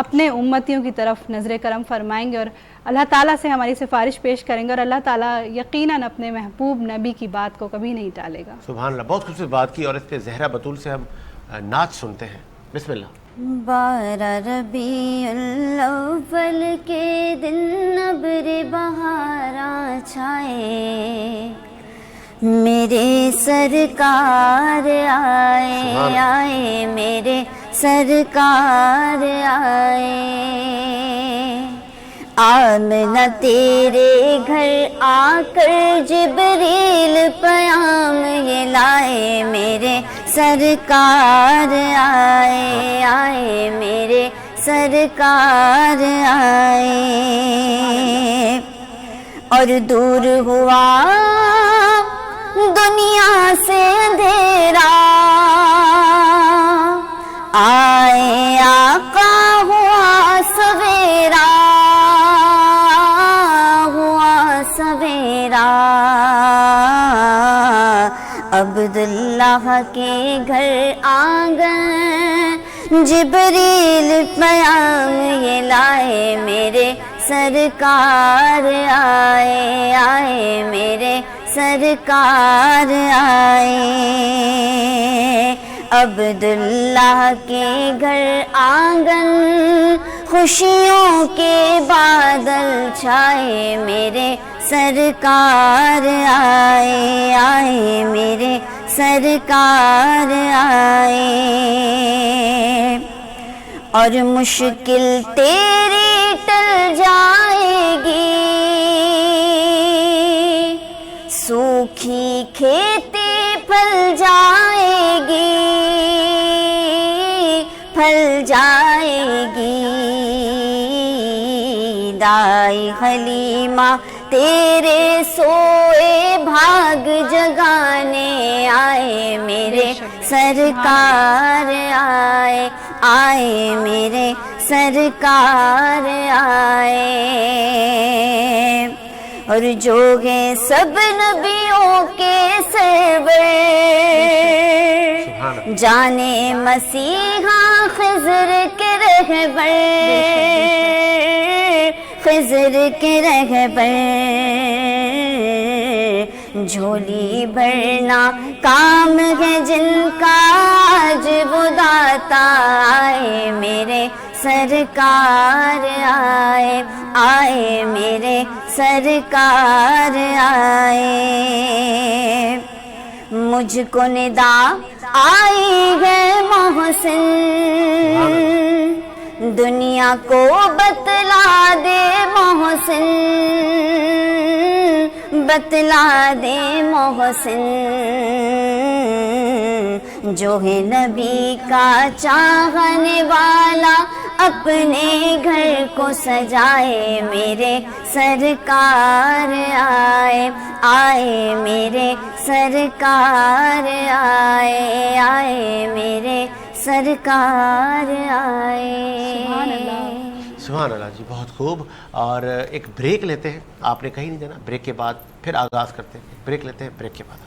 اپنے امتیوں کی طرف نظر کرم فرمائیں گے اور اللہ تعالیٰ سے ہماری سفارش پیش کریں گے, اور اللہ تعالیٰ یقیناً اپنے محبوب نبی کی بات کو کبھی نہیں ٹالے گا. سبحان اللہ, بہت خوبصورت بات کی. اور اس پہ زہرا بطول سے ہم نعت سنتے ہیں. بسم اللہ. 12 ربیع الاول کے دن ابر بہار چھائے, میرے سرکار آئے, میرے سرکار آئے. آمنہ تیرے گھر آ کر جبریل پیام یہ لائے, میرے سرکار آئے, میرے سرکار آئے. اور دور ہوا دنیا سے اندھیرا, آئے آقا ہوا سویرا, عبداللہ کے گھر آنگن جبریل پیام یہ لائے, میرے سرکار آئے, میرے سرکار آئے. عبداللہ کے گھر آنگن خوشیوں کے بادل چھائے, میرے سرکار آئے, میرے سرکار آئے. اور مشکل تیری ٹل جائے گی, سوکھی کھیتی پھل جائے گی, پھل جائے گی. دائی حلیمہ تیرے سوئے بھاگ جگانے آئے, میرے سرکار آئے, میرے سرکار آئے. اور جو ہیں سب نبیوں کے سرور, جانے مسیحا خضر کے رہبر, خضر کے رہبر. جھولی بھرنا کام ہے جن کا آج وہ داتا آئے, میرے سرکار آئے, میرے سرکار آئے. مجھ کو ندا آئی ہے محسن, دنیا کو بتلا دے محسن, بتلا دے محسن. جو ہے نبی کا چاہنے والا اپنے گھر کو سجائے, میرے سرکار آئے, میرے سرکار آئے, میرے سرکار آئے. سبحان اللہ جی, بہت خوب. اور ایک بریک لیتے ہیں, آپ نے کہیں نہیں جانا, بریک کے بعد پھر آغاز کرتے ہیں. بریک لیتے ہیں, بریک کے بعد.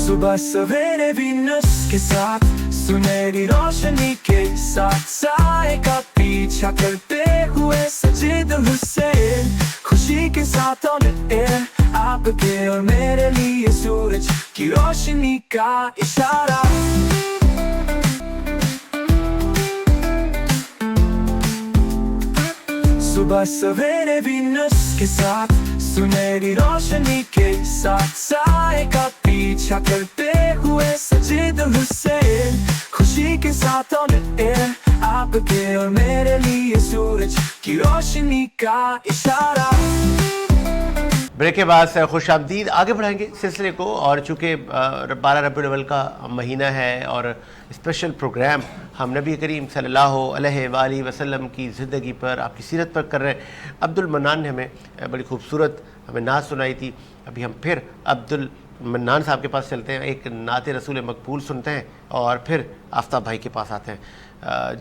صبح سویرے وینس کے ساتھ سنہری روشنی کے ساتھ سائے کا پیچھا کرتے ہوئے سجید حسین, خوشی کے ساتھ آن ایئر آپ کے اور میرے لیے سورج کی روشنی کا اشارہ. صبح سویرے وینس کے ساتھ سنہری روشنی کے ساتھ سائے کا پیچھا کرتے ہوئے سجید حسین, خوشی کے ساتھ آن ایئر آپ کے اور میرے لیے سورج کی روشنی کا اشارہ. بریک کے بعد خوش آمدید آگے بڑھائیں گے سلسلے کو. اور چونکہ 12 ربیع الاول کا مہینہ ہے اور اسپیشل پروگرام ہم نبی کریم صلی اللہ علیہ وآلہ وسلم کی زندگی پر، آپ کی سیرت پر کر رہے ہیں. عبد المنان نے ہمیں بڑی خوبصورت ہمیں نعت سنائی تھی. ابھی ہم پھر عبد المنان صاحب کے پاس چلتے ہیں، ایک نعت رسول مقبول سنتے ہیں اور پھر آفتاب بھائی کے پاس آتے ہیں.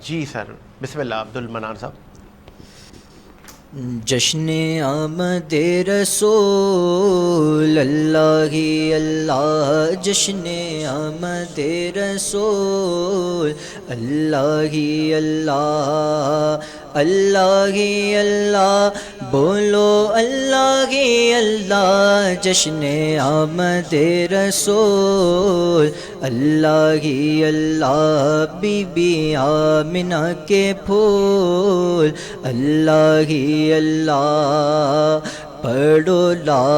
جی سر، بسم اللہ عبد المنان صاحب. جشن آمد رسول اللہ ہی اللہ، جشن آمد رسول اللہ ہی اللہ، اللہ ہی اللہ، بولو اللہ ہی اللہ. جشن آمد رسول اللہ ہی اللہ، بی بی آمنہ کے پھول اللہ ہی اللہ. پڑھو لا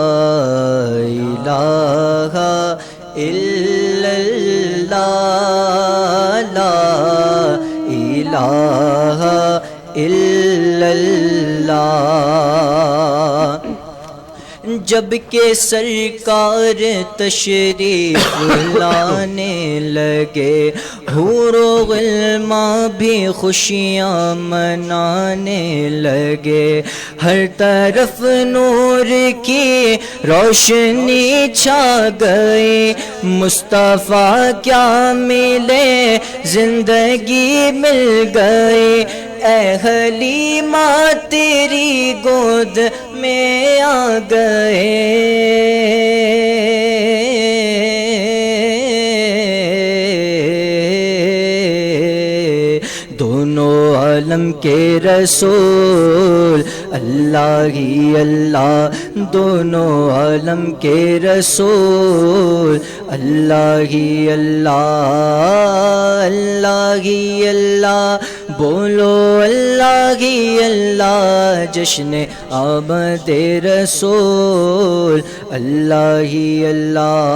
الہ الا اللہ، لا الہ الا اللہ. جب کہ سرکار تشریف لانے لگے، حور و غلماں بھی خوشیاں منانے لگے. ہر طرف نور کی روشنی چھا گئی، مصطفیٰ کیا ملے زندگی مل گئی. اے حلیمہ تیری گود میں آ گئے، دونوں عالم کے رسول اللہ ہی اللہ، دونوں عالم کے رسول اللہ ہی اللہ، اللہ ہی اللہ، بولو اللہ ہی اللہ. جشن آمد رسول اللہ ہی اللہ.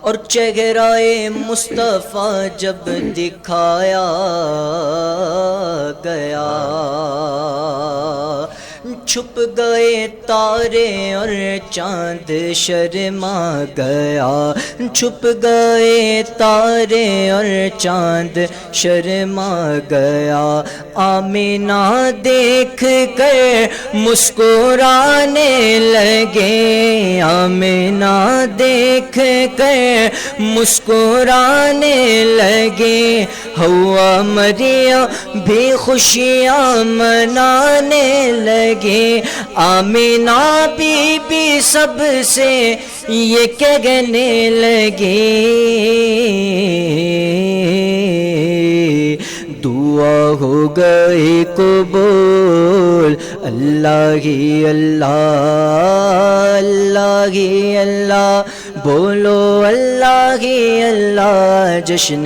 اور چہرہ مصطفیٰ جب دکھایا گیا، چھپ گئے تارے اور چاند شرما گیا، چھپ گئے تارے اور چاند شرما گیا. آمینہ دیکھ کر مسکرانے لگے، آمینہ دیکھ کر مسکرانے لگے. حوا مریم بھی خوشیاں منانے لگے. آمینہ بی بی سب سے یہ کہنے لگی، دعا ہو گئی قبول اللہ ہی اللہ، اللہ ہی اللہ، بولو اللہ ہی اللہ. جشن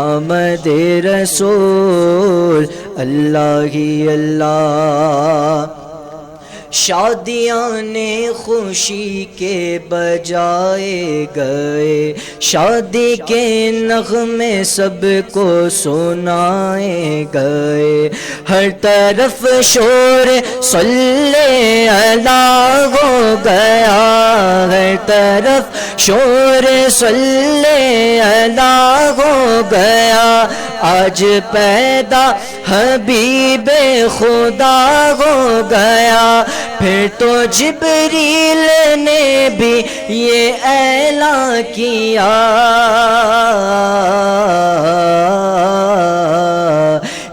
آمد رسول اللہ ہی اللہ. شادیاں نے خوشی کے بجائے گئے، شادی کے نغمے سب کو سنائے گئے. ہر طرف شور صلی اللہ ہو گیا، ہر طرف شور صلی اللہ ہو گیا. آج پیدا حبیب خدا ہو گیا. پھر تو جبریل نے بھی یہ اعلان کیا،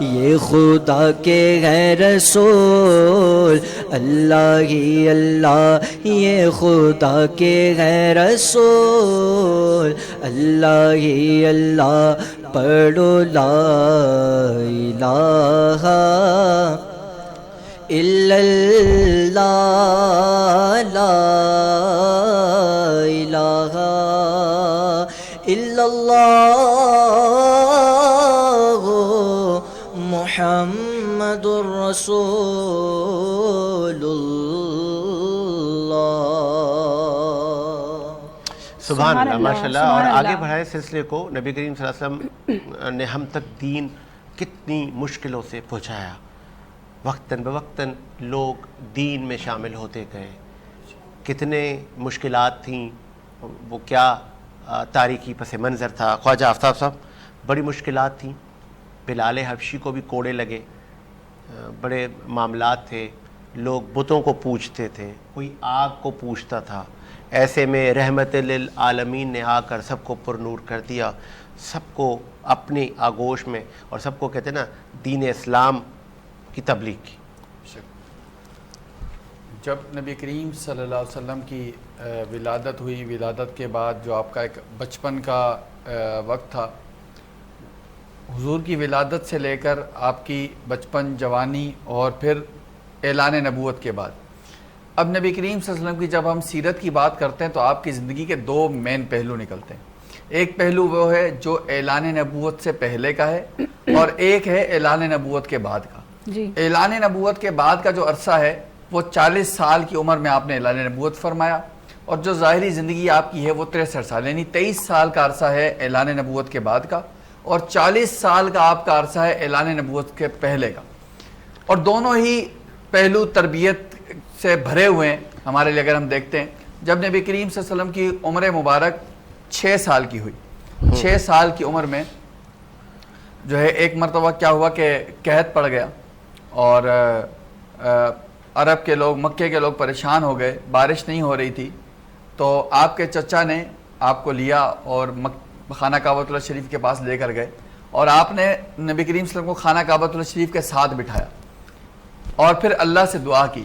یہ خدا کے ہیں رسول اللہ ہی اللہ، یہ خدا کے ہیں رسول اللہ ہی اللہ. پڑھو لا الہ الا اللہ، لا الہ الا اللہ، محمد رسول اللہ. سبحان اللہ ماشاءاللہ. اور سبحان آگے اللہ. بڑھائے سلسلے کو. نبی کریم صلی اللہ علیہ وسلم نے ہم تک دین کتنی مشکلوں سے پہنچایا. وقتاً بوقتاً لوگ دین میں شامل ہوتے گئے. کتنے مشکلات تھیں, وہ کیا تاریکی پس منظر تھا. خواجہ آفتاب صاحب, بڑی مشکلات تھیں. بلال حبشی کو بھی کوڑے لگے, بڑے معاملات تھے. لوگ بتوں کو پوجتے تھے, کوئی آگ کو پوجتا تھا. ایسے میں رحمت للعالمین نے آ کر سب کو پر نور کر دیا, سب کو اپنی آغوش میں, اور سب کو کہتے ہیں نا دین اسلام کی تبلیغ کی. جب نبی کریم صلی اللہ علیہ وسلم کی ولادت ہوئی, ولادت کے بعد جو آپ کا ایک بچپن کا وقت تھا, حضور کی ولادت سے لے کر آپ کی بچپن, جوانی اور پھر اعلان نبوت کے بعد, اب نبی کریم صلی اللہ علیہ وسلم کی جب ہم سیرت کی بات کرتے ہیں تو آپ کی زندگی کے دو مین پہلو نکلتے ہیں. ایک پہلو وہ ہے جو اعلان نبوت سے پہلے کا ہے, اور ایک ہے اعلان نبوت کے بعد کا. اعلان نبوت کے بعد کا جو عرصہ ہے وہ 40 سال کی عمر میں آپ نے اعلان نبوت فرمایا, اور جو ظاہری زندگی آپ کی ہے وہ 63 سال, یعنی 23 سال کا عرصہ ہے اعلان نبوت کے بعد کا, اور 40 سال کا آپ کا عرصہ ہے اعلان نبوت کے پہلے کا. اور دونوں ہی پہلو تربیت سے بھرے ہوئے ہیں ہمارے لیے. اگر ہم دیکھتے ہیں, جب نبی کریم صلی اللہ علیہ وسلم کی عمر مبارک 6 سال کی ہوئی, 6 سال کی عمر میں جو ہے ایک مرتبہ کیا ہوا کہ قحط پڑ گیا, اور عرب کے لوگ, مکے کے لوگ پریشان ہو گئے, بارش نہیں ہو رہی تھی. تو آپ کے چچا نے آپ کو لیا اور خانہ کعبۃ اللہ شریف کے پاس لے کر گئے, اور آپ نے نبی کریم صلی اللہ علیہ وسلم کو خانہ کعبۃ اللہ شریف کے ساتھ بٹھایا, اور پھر اللہ سے دعا کی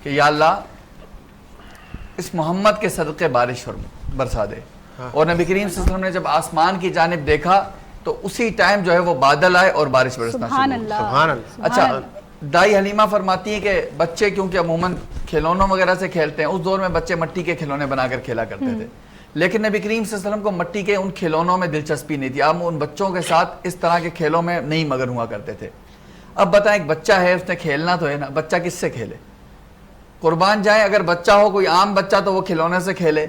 کہ یا اللہ اس محمد کے صدقے بارش برسا دے. اور نبی کریم صلی اللہ علیہ وسلم نے جب آسمان کی جانب دیکھا تو اسی ٹائم جو ہے وہ بادل آئے اور بارش برسنا شروع ہوئی. سبحان اللہ. اچھا, دائی حلیمہ فرماتی ہیں کہ بچے کیونکہ عموماً کھلونوں وغیرہ سے کھیلتے ہیں, اس دور میں بچے مٹی کے کھلونے بنا کر کھیلا کرتے تھے, لیکن نبی کریم صلی اللہ علیہ وسلم کو مٹی کے ان کھلونوں میں دلچسپی نہیں تھی. آپ ان بچوں کے ساتھ اس طرح کے کھیلوں میں نہیں مگن ہوا کرتے تھے. اب بتائیں, ایک بچہ ہے, اس نے کھیلنا تو ہے نا, بچہ کس سے کھیلے؟ قربان جائیں, اگر بچہ ہو کوئی عام بچہ تو وہ کھلونے سے کھیلے,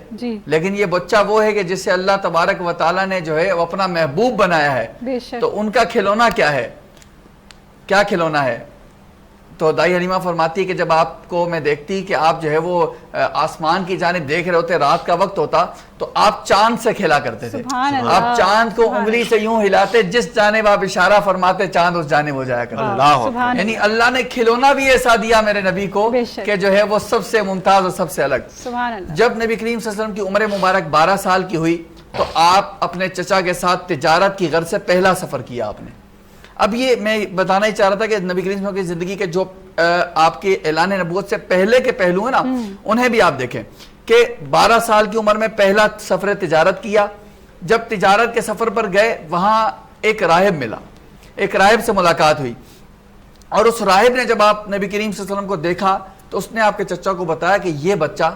لیکن یہ بچہ وہ ہے کہ جس سے اللہ تبارک و تعالیٰ نے جو ہے وہ اپنا محبوب بنایا ہے, تو ان کا کھلونا کیا ہے, کیا کھلونا ہے؟ تو دائی حلیمہ فرماتی ہے کہ جب آپ کو میں دیکھتی کہ آپ جو ہے وہ آسمان کی جانب دیکھ رہے ہوتے, رات کا وقت ہوتا, تو آپ چاند سے کھیلا کرتے تھے. آپ چاند کو انگلی سے یوں ہلاتے, جس جانب آپ اشارہ فرماتے چاند اس جانب ہو جایا کرتا. یعنی اللہ نے کھلونا بھی ایسا دیا میرے نبی کو کہ جو ہے وہ سب سے ممتاز اور سب سے الگ. جب نبی کریم صلی اللہ علیہ وسلم کی عمر مبارک 12 سال کی ہوئی تو آپ اپنے چچا کے ساتھ تجارت کی غرض سے پہلا سفر کیا آپ نے. اب یہ میں بتانا ہی چاہ رہا تھا کہ نبی کریم صلی اللہ علیہ وسلم کی زندگی کے جو آپ کے اعلان نبوت سے پہلے کے پہلو ہیں نا, انہیں بھی آپ دیکھیں کہ 12 سال کی عمر میں پہلا سفر تجارت کیا. جب تجارت کے سفر پر گئے, وہاں ایک راہب ملا, ایک راہب سے ملاقات ہوئی, اور اس راہب نے جب آپ نبی کریم صلی اللہ علیہ وسلم کو دیکھا تو اس نے آپ کے چچا کو بتایا کہ یہ بچہ,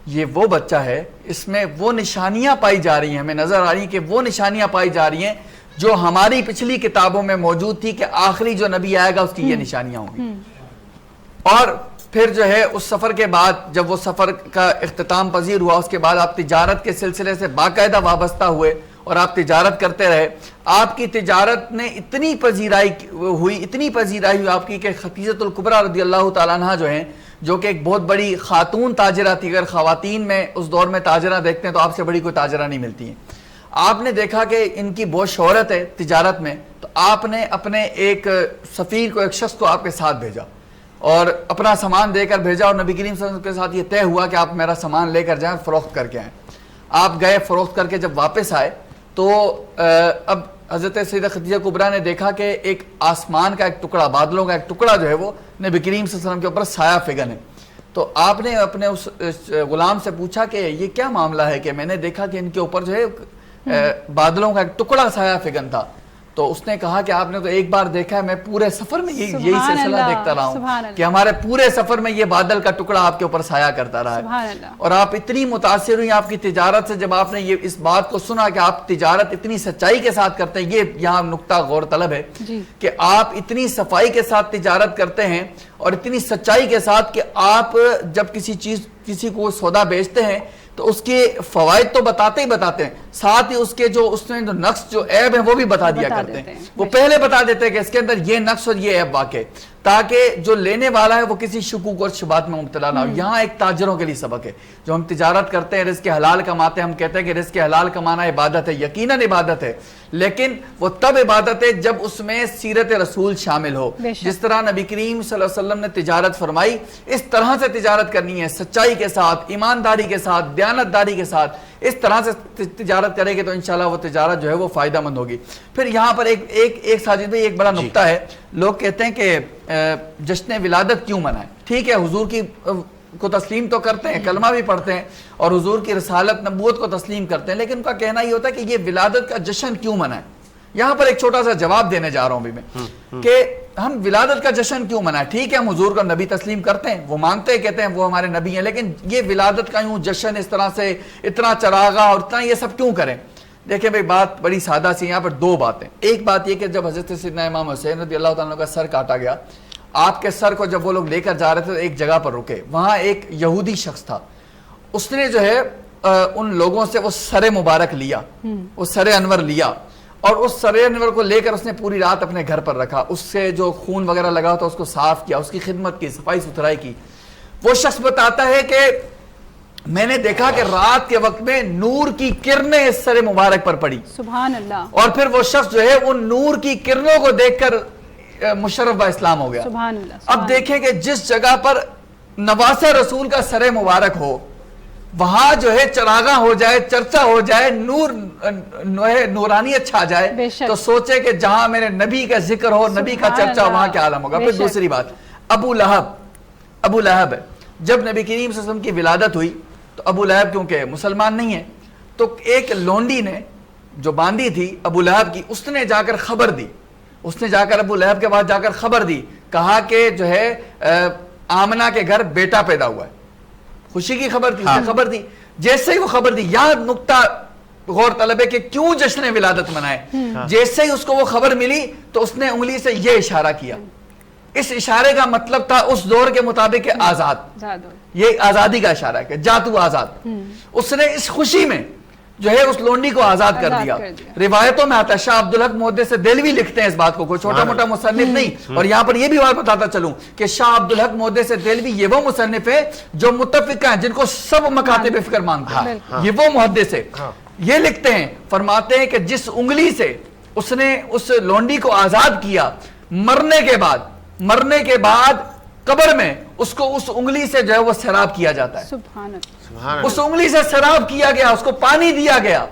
یہ وہ بچہ ہے, اس میں وہ نشانیاں پائی جا رہی ہیں, ہمیں نظر آ رہی ہیں کہ وہ نشانیاں پائی جا رہی ہیں جو ہماری پچھلی کتابوں میں موجود تھی کہ آخری جو نبی آئے گا اس کی یہ نشانیاں ہوں گی. اور پھر جو ہے اس سفر کے بعد جب وہ سفر کا اختتام پذیر ہوا, اس کے بعد آپ تجارت کے سلسلے سے باقاعدہ وابستہ ہوئے اور آپ تجارت کرتے رہے. آپ کی تجارت نے اتنی پذیرائی ہوئی آپ کی کہ خدیجۃ الکبریٰ رضی اللہ تعالیٰ عنہا جو ہیں, جو کہ ایک بہت بڑی خاتون تاجرہ تھی. اگر خواتین میں اس دور میں تاجرہ دیکھتے ہیں تو آپ سے بڑی کوئی تاجرہ نہیں ملتی ہیں. آپ نے دیکھا کہ ان کی بہت شہرت ہے تجارت میں, تو آپ نے اپنے ایک سفیر کو, ایک شخص کو آپ کے ساتھ بھیجا اور اپنا سامان دے کر بھیجا, اور نبی کریم صلی اللہ علیہ وسلم کے ساتھ یہ طے ہوا کہ آپ میرا سامان لے کر جائیں, فروخت کر کے آئیں. آپ گئے, فروخت کر کے جب واپس آئے تو اب حضرت سیدہ خدیجہ کبریٰ نے دیکھا کہ ایک آسمان کا ایک ٹکڑا, بادلوں کا ایک ٹکڑا جو ہے وہ نبی کریم صلی اللہ علیہ وسلم کے اوپر سایہ فگن ہے. تو آپ نے اپنے اس غلام سے پوچھا کہ یہ کیا معاملہ ہے, کہ میں نے دیکھا کہ ان کے اوپر جو ہے بادلوں کا ایک ٹکڑا سایہ فگن تھا. تو اس نے کہا کہ آپ نے تو ایک بار دیکھا ہے, میں پورے سفر میں یہی سلسلہ دیکھتا رہا ہوں کہ ہمارے پورے سفر میں یہ بادل کا ٹکڑا آپ کے اوپر سایہ کرتا رہا ہے. اور آپ اتنی متاثر ہوئی آپ کی تجارت سے جب آپ نے یہ اس بات کو سنا کہ آپ تجارت اتنی سچائی کے ساتھ کرتے ہیں. یہ یہاں نقطہ غور طلب ہے کہ آپ اتنی صفائی کے ساتھ تجارت کرتے ہیں اور اتنی سچائی کے ساتھ کہ آپ جب کسی چیز کسی کو سودا بیچتے ہیں تو اس کے فوائد تو بتاتے ہی بتاتے ہیں، ساتھ ہی اس کے جو اس میں جو نقص جو عیب ہے وہ بھی بتا دیا کرتے ہیں، وہ پہلے بتا دیتے ہیں کہ اس کے اندر یہ نقص اور یہ عیب واقع ہے، تاکہ جو لینے والا ہے وہ کسی شکوک اور شبہات میں مبتلا نہ ہو۔ یہاں ایک تاجروں کے لیے سبق ہے، جو ہم تجارت کرتے ہیں، رزق حلال کماتے ہیں، ہم کہتے ہیں کہ رزق حلال کمانا عبادت ہے، یقیناً عبادت ہے، لیکن وہ تب عبادت ہے جب اس میں سیرت رسول شامل ہو۔ جس طرح نبی کریم صلی اللہ علیہ وسلم نے تجارت فرمائی، اس طرح سے تجارت کرنی ہے، سچائی کے ساتھ، ایمانداری کے ساتھ، دیانتداری کے ساتھ، اس طرح سے تجارت کرے گے تو انشاءاللہ وہ تجارت جو ہے وہ فائدہ مند ہوگی۔ پھر یہاں پر ایک ساجد بھائی ایک بڑا نقطہ ہے، لوگ کہتے ہیں کہ جشن ولادت کیوں منائیں؟ ٹھیک ہے، حضور کی کو تسلیم تو کرتے ہیں، کلمہ بھی پڑھتے ہیں اور حضور کی رسالت نبوت کو تسلیم کرتے ہیں، لیکن ان کا کہنا یہ ہوتا ہے کہ یہ ولادت کا جشن کیوں منائیں؟ یہاں پر ایک چھوٹا سا جواب دینے جا رہا ہوں بھی میں کہ ہم ولادت کا جشن کیوں منائیں؟ ٹھیک ہے، ہم حضور کا نبی تسلیم کرتے ہیں، وہ مانتے ہیں، کہتے ہیں وہ ہمارے نبی ہیں، لیکن یہ ولادت کا یوں جشن اس طرح سے اتنا چراغا اور اتنا یہ سب کیوں کریں؟ دیکھیں بھئی بات بڑی سادہ سی، یہاں پر دو باتیں۔ ایک بات یہ کہ جب حضرت سیدنا امام حسین رضی اللہ تعالیٰ کا سر کاٹا گیا، آپ کے سر کو جب وہ لوگ لے کر جا رہے تھے تو ایک جگہ پر رکے، وہاں ایک یہودی شخص تھا، اس نے جو ہے ان لوگوں سے وہ سر مبارک لیا، وہ سر انور لیا، اور اس سر انور کو لے کر اس نے پوری رات اپنے گھر پر رکھا، اس سے جو خون وغیرہ لگا تھا اس کو صاف کیا، اس کی خدمت کی، صفائی ستھرائی کی۔ وہ شخص بتاتا ہے کہ میں نے دیکھا کہ رات کے وقت میں نور کی کرنیں اس سر مبارک پر پڑی، سبحان اللہ، اور پھر وہ شخص جو ہے ان نور کی کرنوں کو دیکھ کر مشرف با اسلام ہو گیا۔ سبحان اللہ۔ اب دیکھیں کہ جس جگہ پر نواسہ رسول کا سر مبارک ہو، وہاں جو ہے چراغاں ہو جائے، چرچا ہو جائے، نورانیت چھا جائے، تو سوچے کہ جہاں میرے نبی کا ذکر ہو، نبی کا چرچا، وہاں کیا عالم ہوگا۔ پھر دوسری بات، ابو لہب جب نبی کریم صلی اللہ علیہ وسلم کی ولادت ہوئی تو ابو لہب کیونکہ مسلمان نہیں ہے، تو ایک لونڈی نے جو باندھی تھی ابو لہب کی، اس نے جا کر خبر دی، اس نے جا کر ابو لہب کے بعد جا کر خبر دی، کہا کہ جو ہے آمنہ کے گھر بیٹا پیدا ہوا ہے، خوشی کی خبر تھی، اس نے خبر دی۔ جیسے ہی وہ خبر دی، یہاں نقطہ غور طلب ہے کہ کیوں جشن ولادت منائے، جیسے ہی اس کو وہ خبر ملی تو اس نے انگلی سے یہ اشارہ کیا، اس اشارے کا مطلب تھا اس دور کے مطابق کہ آزاد، یہ آزادی کا اشارہ ہے کہ جا تو آزاد۔ اس نے اس خوشی میں جو ہے اس لونڈی کو آزاد کر دیا۔ روایتوں میں آتا ہے، شاہ عبدالحق محدث دہلوی لکھتے ہیں اس بات کو، کوئی چھوٹا موٹا مصنف نہیں، اور یہاں پر یہ بھی بات بتاتا چلوں کہ شاہ عبدالحق محدث دہلوی یہ وہ مصنف ہے جو متفق ہیں، جن کو سب مکاتب فکر مانتے ہیں، یہ وہ محدث ہے۔ یہ لکھتے ہیں، فرماتے ہیں کہ جس انگلی سے اس نے اس لونڈی کو آزاد کیا، مرنے کے بعد قبر میں اس کو اس انگلی سے جو ہے وہ سیراب کیا جاتا ہے، سبحان اللہ، اس انگلی سے سیراب کیا گیا، اس کو پانی دیا گیا۔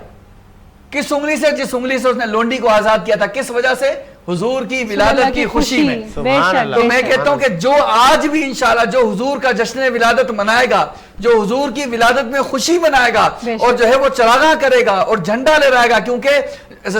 کس انگلی سے؟ جس انگلی سے اس نے لونڈی کو آزاد کیا تھا، کس وجہ سے؟ حضور کی ولادت کی خوشی میں۔ تو میں کہتا ہوں کہ جو آج بھی انشاءاللہ جو حضور کا جشن ولادت منائے گا، جو حضور کی ولادت میں خوشی منائے گا اور جو ہے وہ چراغاں کرے گا اور جھنڈا لے رہے گا، کیونکہ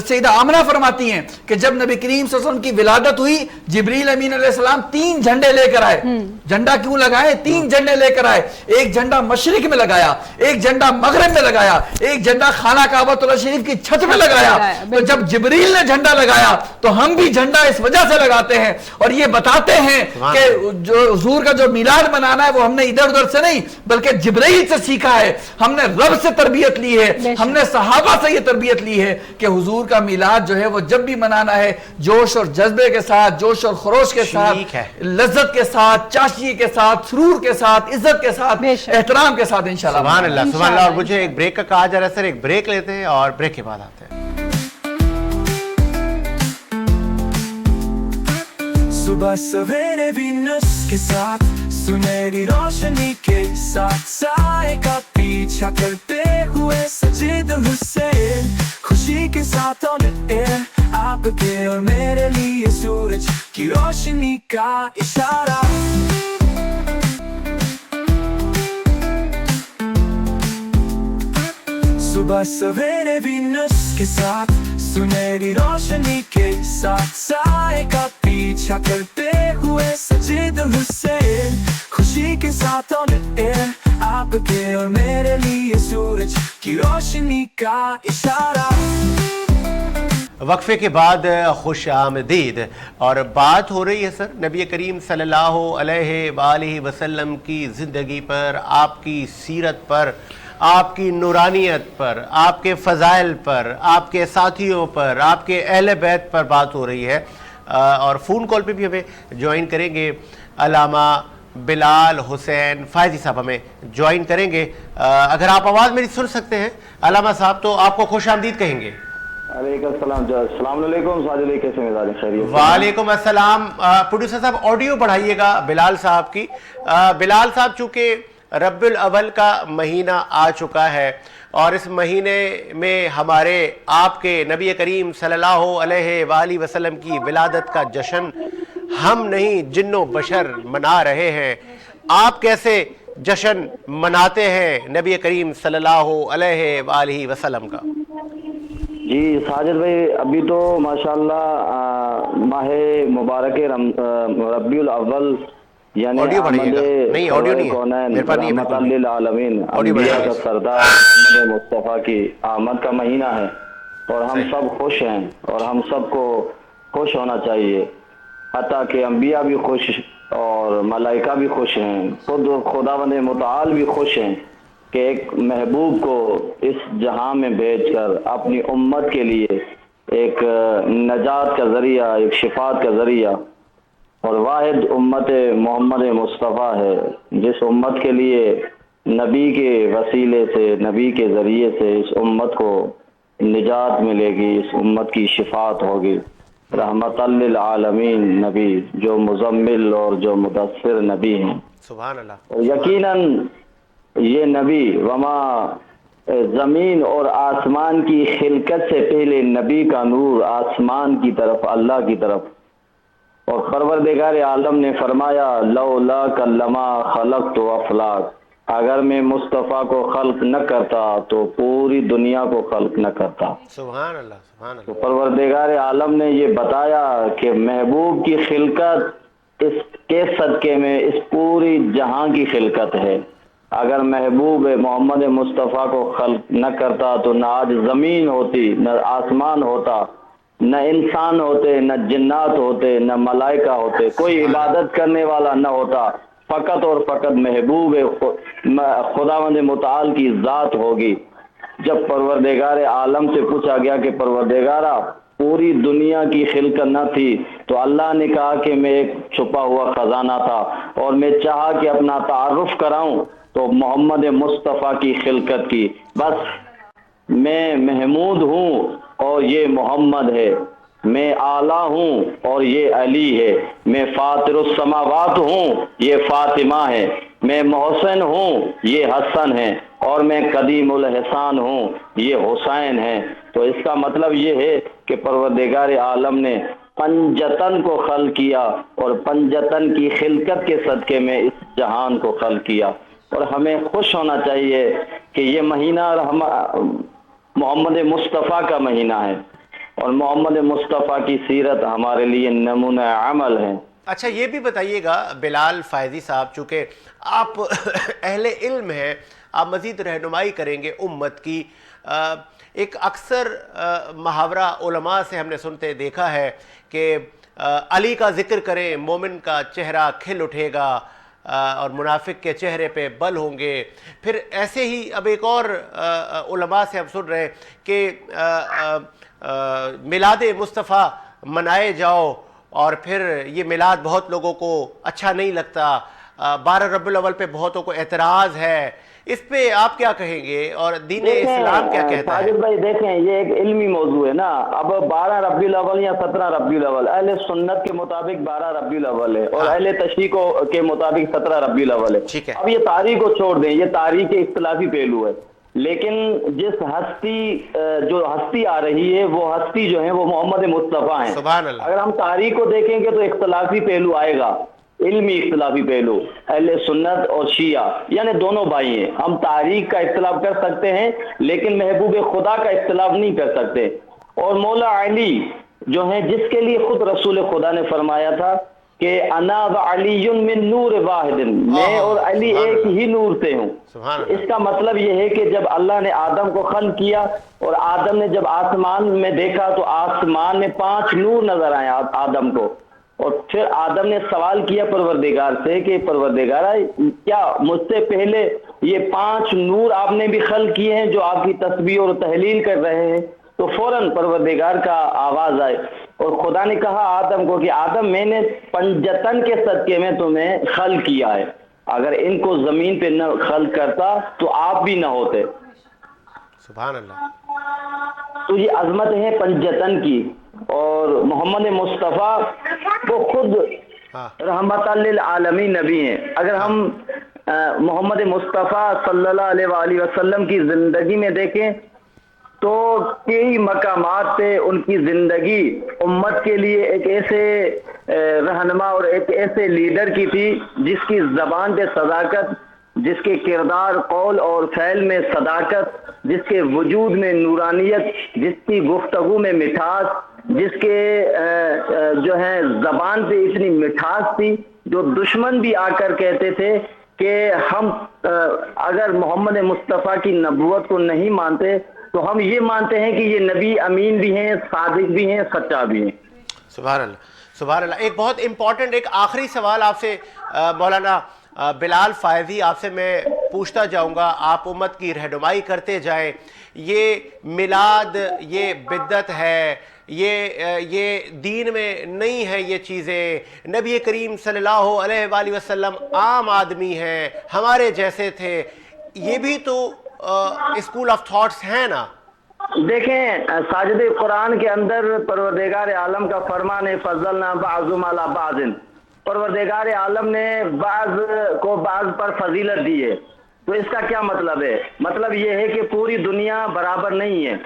سیدہ آمنہ فرماتی ہیں کہ جب نبی کریم صلی اللہ علیہ وسلم کی ولادت ہوئی، جبریل امین علیہ السلام 3 جھنڈے لے کر آئے۔ جھنڈا کیوں لگائے؟ 3 جھنڈے لے کر آئے، ایک جھنڈا مشرق میں لگایا، ایک جھنڈا مغرب میں لگایا، ایک جھنڈا خانہ کعبۃ اللہ شریف کی چھت میں لگایا۔ تو جب جبریل نے جھنڈا لگایا تو ہم بھی جھنڈا اس وجہ سے لگاتے ہیں اور یہ بتاتے ہیں کہ جو حضور کا جو میلاد منانا ہے وہ ہم نے ادھر ادھر سے نہیں بلکہ جبرائیل سے سیکھا ہے، ہم نے رب سے تربیت لی ہے، ہم نے صحابہ سے یہ تربیت لی ہے کہ حضور کا میلاد جو ہے وہ جب بھی منانا ہے جوش اور جذبے کے ساتھ، جوش اور خروش کے ساتھ، لذت کے ساتھ، چاشنی کے ساتھ، سرور کے ساتھ، عزت کے ساتھ، احترام کے ساتھ انشاءاللہ۔ سبحان اللہ، سبحان اللہ۔ اور مجھے ایک بریک کا کہا جا رہا ہے سر، ایک بریک لیتے ہیں اور بریک کے بعد آتے ہیں۔ صبح سویرے وینس کے ساتھ، سنہری روشنی کے ساتھ، سائے کا پیچھا کرتے ہوئے سجید حسین، خوشی کے ساتھ آن ایئر، آپ کے اور میرے لیے سورج کی روشنی کا اشارہ۔ صبح سویرے وینس کے ساتھ، سنہری روشنی کے ساتھ، سائے کا پیچھا کرتے ہوئے سجید حسین، خوشی کے ساتھ آن ایئر، آپ کے اور میرے لیے سورج کی روشنی کا اشارہ۔ وقفے کے بعد خوش آمدید، اور بات ہو رہی ہے سر نبی کریم صلی اللہ علیہ وآلہ وسلم کی زندگی پر، آپ کی سیرت پر، آپ کی نورانیت پر، آپ کے فضائل پر، آپ کے ساتھیوں پر، آپ کے اہل بیت پر بات ہو رہی ہے، اور فون کال پہ بھی ہمیں جوائن کریں گے علامہ بلال حسین فائزی صاحب ہمیں جوائن کریں گے۔ اگر آپ آواز میری سن سکتے ہیں علامہ صاحب تو آپ کو خوش آمدید کہیں گے۔ علیکم السلام، السلام علیکم ساجد بھائی، کیسے مزاج ہیں؟ خیریت؟ وعلیکم السلام۔ پروڈیوسر صاحب آڈیو بڑھائیے گا بلال صاحب کی۔ بلال صاحب چونکہ ربیع الاول کا مہینہ آ چکا ہے اور اس مہینے میں ہمارے آپ کے نبی کریم صلی اللہ علیہ وآلہ وسلم کی ولادت کا جشن ہم نہیں جن و بشر منا رہے ہیں، آپ کیسے جشن مناتے ہیں نبی کریم صلی اللہ علیہ وآلہ وسلم کا؟ جی ساجد بھائی، ابھی تو ماشاءاللہ ماہ مبارک ربیع الاول یعنی رحمت للعالمین انبیاء کا سردار محمد مصطفیٰ کی آمد کا مہینہ ہے، اور ہم سب خوش ہیں اور ہم سب کو خوش ہونا چاہیے، حتیٰ کہ انبیاء بھی خوش اور ملائکہ بھی خوش ہیں، خود خداوند متعال بھی خوش ہیں کہ ایک محبوب کو اس جہاں میں بھیج کر اپنی امت کے لیے ایک نجات کا ذریعہ، ایک شفاعت کا ذریعہ، اور واحد امت محمد مصطفیٰ ہے جس امت کے لیے نبی کے وسیلے سے، نبی کے ذریعے سے اس امت کو نجات ملے گی، اس امت کی شفاعت ہوگی۔ رحمت للعالمین نبی، جو مزمل اور جو مدثر نبی ہیں، سبحان اللہ۔ اور یقیناً یہ نبی وما زمین اور آسمان کی خلقت سے پہلے نبی کا نور آسمان کی طرف، اللہ کی طرف، اور پروردگار عالم نے فرمایا لولا کلما خلقت افلاک، اگر میں مصطفیٰ کو خلق نہ کرتا تو پوری دنیا کو خلق نہ کرتا۔ سبحان اللہ، سبحان تو اللہ۔ پروردگار عالم نے یہ بتایا کہ محبوب کی خلقت اس کے صدقے میں اس پوری جہاں کی خلقت ہے، اگر محبوب محمد مصطفیٰ کو خلق نہ کرتا تو نہ آج زمین ہوتی، نہ آسمان ہوتا، نہ انسان ہوتے، نہ جنات ہوتے، نہ ملائکہ ہوتے، کوئی عبادت کرنے والا نہ ہوتا، فقط اور فقط محبوب خداوند متعال کی ذات ہوگی۔ جب پروردگار عالم سے پوچھا گیا کہ پروردگارہ پوری دنیا کی خلقت نہ تھی، تو اللہ نے کہا کہ میں ایک چھپا ہوا خزانہ تھا، اور میں چاہا کہ اپنا تعارف کراؤں تو محمد مصطفیٰ کی خلقت کی، بس میں محمود ہوں اور یہ محمد ہے، میں اعلیٰ ہوں اور یہ علی ہے، میں فاطر السماوات ہوں یہ فاطمہ ہے، میں محسن ہوں یہ حسن ہے، اور میں قدیم الحسان ہوں یہ حسین ہے۔ تو اس کا مطلب یہ ہے کہ پروردگار عالم نے پنجتن کو خلق کیا، اور پنجتن کی خلقت کے صدقے میں اس جہان کو خلق کیا، اور ہمیں خوش ہونا چاہیے کہ یہ مہینہ محمد مصطفیٰ کا مہینہ ہے، اور محمد مصطفیٰ کی سیرت ہمارے لیے نمونہ عمل ہے۔ اچھا یہ بھی بتائیے گا بلال فائزی صاحب، چونکہ آپ اہل علم ہیں، آپ مزید رہنمائی کریں گے امت کی۔ ایک اکثر محاورہ علماء سے ہم نے سنتے دیکھا ہے کہ علی کا ذکر کریں مومن کا چہرہ کھل اٹھے گا اور منافق کے چہرے پہ بل ہوں گے۔ پھر ایسے ہی اب ایک اور علماء سے ہم سن رہے ہیں کہ میلاد مصطفیٰ منائے جاؤ، اور پھر یہ میلاد بہت لوگوں کو اچھا نہیں لگتا، 12 ربیع الاول پہ بہتوں کو اعتراض ہے، اس پہ آپ کیا کہیں گے اور دین اسلام کیا کہتا ہے؟ ساجد بھائی دیکھیں، یہ ایک علمی موضوع ہے نا۔ اب 12 ربیع الاول یا 17 ربیع الاول اہل سنت کے مطابق 12 ربیع الاول ہے، اور اہل تشیع کے مطابق 17 ربیع الاول ہے۔ اب یہ تاریخ کو چھوڑ دیں، یہ تاریخ کے اختلافی پہلو ہے، لیکن جس جو ہستی آ رہی ہے وہ ہستی جو ہے وہ محمد مصطفیٰ ہیں۔ سبحان اللہ۔ اگر ہم تاریخ کو دیکھیں گے تو اختلافی پہلو آئے گا، علمی اختلافی پہلو، اہل سنت اور شیعہ یعنی دونوں بھائی ہیں۔ ہم تاریخ کا اختلاف کر سکتے ہیں لیکن محبوب خدا کا اختلاف نہیں کر سکتے۔ اور مولا علی جو ہیں، جس کے لیے خود رسول خدا نے فرمایا تھا کہ انا و علی من نور واحد، میں اور علی ایک ہی نور سے ہوں. اس کا مطلب یہ ہے کہ جب اللہ نے آدم کو خلق کیا اور آدم نے جب آسمان میں دیکھا تو آسمان میں 5 نور نظر آئے آدم کو، اور پھر آدم نے سوال کیا پروردگار سے کہ پروردگار کیا مجھ سے پہلے یہ 5 نور آپ نے بھی خلق کیے ہیں جو آپ کی تسبیح اور تحلیل کر رہے ہیں؟ تو فوراً پروردگار کا آواز آئے اور خدا نے کہا آدم کو کہ آدم میں نے پنجتن کے صدقے میں تمہیں خلق کیا ہے، اگر ان کو زمین پہ نہ خلق کرتا تو آپ بھی نہ ہوتے. سبحان اللہ. تو یہ عظمت ہے پنجتن کی. اور محمد مصطفیٰ وہ خود رحمت للعالمین نبی ہیں. اگر ہم محمد مصطفیٰ صلی اللہ علیہ وآلہ وسلم کی زندگی میں دیکھیں تو کئی مقامات پہ ان کی زندگی امت کے لیے ایک ایسے رہنما اور ایک ایسے لیڈر کی تھی جس کی زبان پہ صداقت، جس کے کردار قول اور فعل میں صداقت، جس کے وجود میں نورانیت، جس کی گفتگو میں مٹھاس، جس کے جو ہے زبان پہ اتنی مٹھاس تھی جو دشمن بھی آ کر کہتے تھے کہ ہم اگر محمد مصطفیٰ کی نبوت کو نہیں مانتے تو ہم یہ مانتے ہیں کہ یہ نبی امین بھی ہیں، صادق بھی ہیں، سچا بھی ہیں. سبحان اللہ سبحان اللہ. ایک بہت امپورٹنٹ ایک آخری سوال آپ سے مولانا بلال فائزی آپ سے میں پوچھتا جاؤں گا، آپ امت کی رہنمائی کرتے جائیں. یہ میلاد یہ بدعت ہے، یہ دین میں نہیں ہے، یہ چیزیں نبی کریم صلی اللہ علیہ وآلہ وسلم عام آدمی ہیں، ہمارے جیسے تھے، یہ بھی تو اسکول آف تھاٹس ہیں نا. دیکھیں ساجد قرآن کے اندر پروردگار عالم کا فرمان ہے فضلنا بعضهم علی بعض، پروردگار عالم نے بعض کو بعض پر فضیلت دی ہے. تو اس کا کیا مطلب ہے؟ مطلب یہ ہے کہ پوری دنیا برابر نہیں ہے،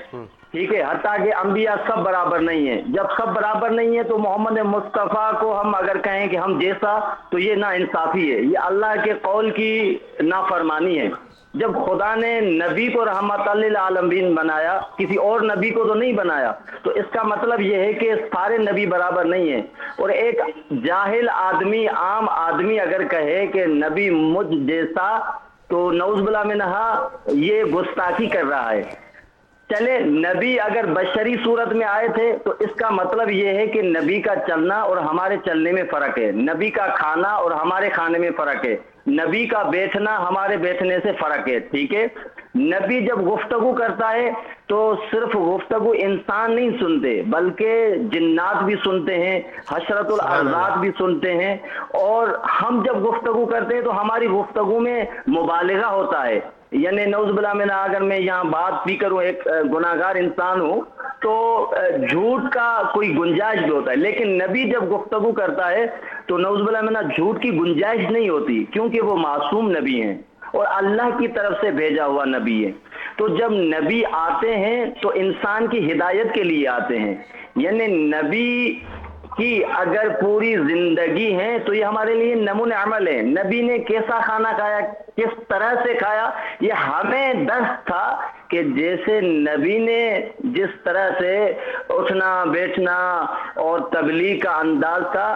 ٹھیک ہے، حتیٰ کہ انبیاء سب برابر نہیں ہیں. جب سب برابر نہیں ہے تو محمد مصطفیٰ کو ہم اگر کہیں کہ ہم جیسا تو یہ نا انصافی ہے، یہ اللہ کے قول کی نافرمانی ہے. جب خدا نے نبی کو رحمت للعالمین بنایا، کسی اور نبی کو تو نہیں بنایا، تو اس کا مطلب یہ ہے کہ سارے نبی برابر نہیں ہیں. اور ایک جاہل آدمی، عام آدمی اگر کہے کہ نبی مجھ جیسا تو نعوذ باللہ منہا یہ گستاخی کر رہا ہے. چلے نبی اگر بشری صورت میں آئے تھے تو اس کا مطلب یہ ہے کہ نبی کا چلنا اور ہمارے چلنے میں فرق ہے، نبی کا کھانا اور ہمارے کھانے میں فرق ہے، نبی کا بیٹھنا ہمارے بیٹھنے سے فرق ہے، ٹھیک ہے. نبی جب گفتگو کرتا ہے تو صرف گفتگو انسان نہیں سنتے بلکہ جنات بھی سنتے ہیں، حشرت الارضات بھی سنتے ہیں. اور ہم جب گفتگو کرتے ہیں تو ہماری گفتگو میں مبالغہ ہوتا ہے، یعنی نعوذ باللہ من، اگر میں یہاں بات بھی کروں، ایک گناہگار انسان ہوں تو جھوٹ کا کوئی گنجائش بھی ہوتا ہے. لیکن نبی جب گفتگو کرتا ہے تو نعوذ باللہ من جھوٹ کی گنجائش نہیں ہوتی، کیونکہ وہ معصوم نبی ہیں اور اللہ کی طرف سے بھیجا ہوا نبی ہے. تو جب نبی آتے ہیں تو انسان کی ہدایت کے لیے آتے ہیں، یعنی نبی کی اگر پوری زندگی ہے تو یہ ہمارے لیے نمونہ عمل ہے. نبی نے کیسا کھانا کھایا، کس طرح سے کھایا، یہ ہمیں درس تھا کہ جیسے نبی نے جس طرح سے اٹھنا بیٹھنا اور تبلیغ کا انداز تھا،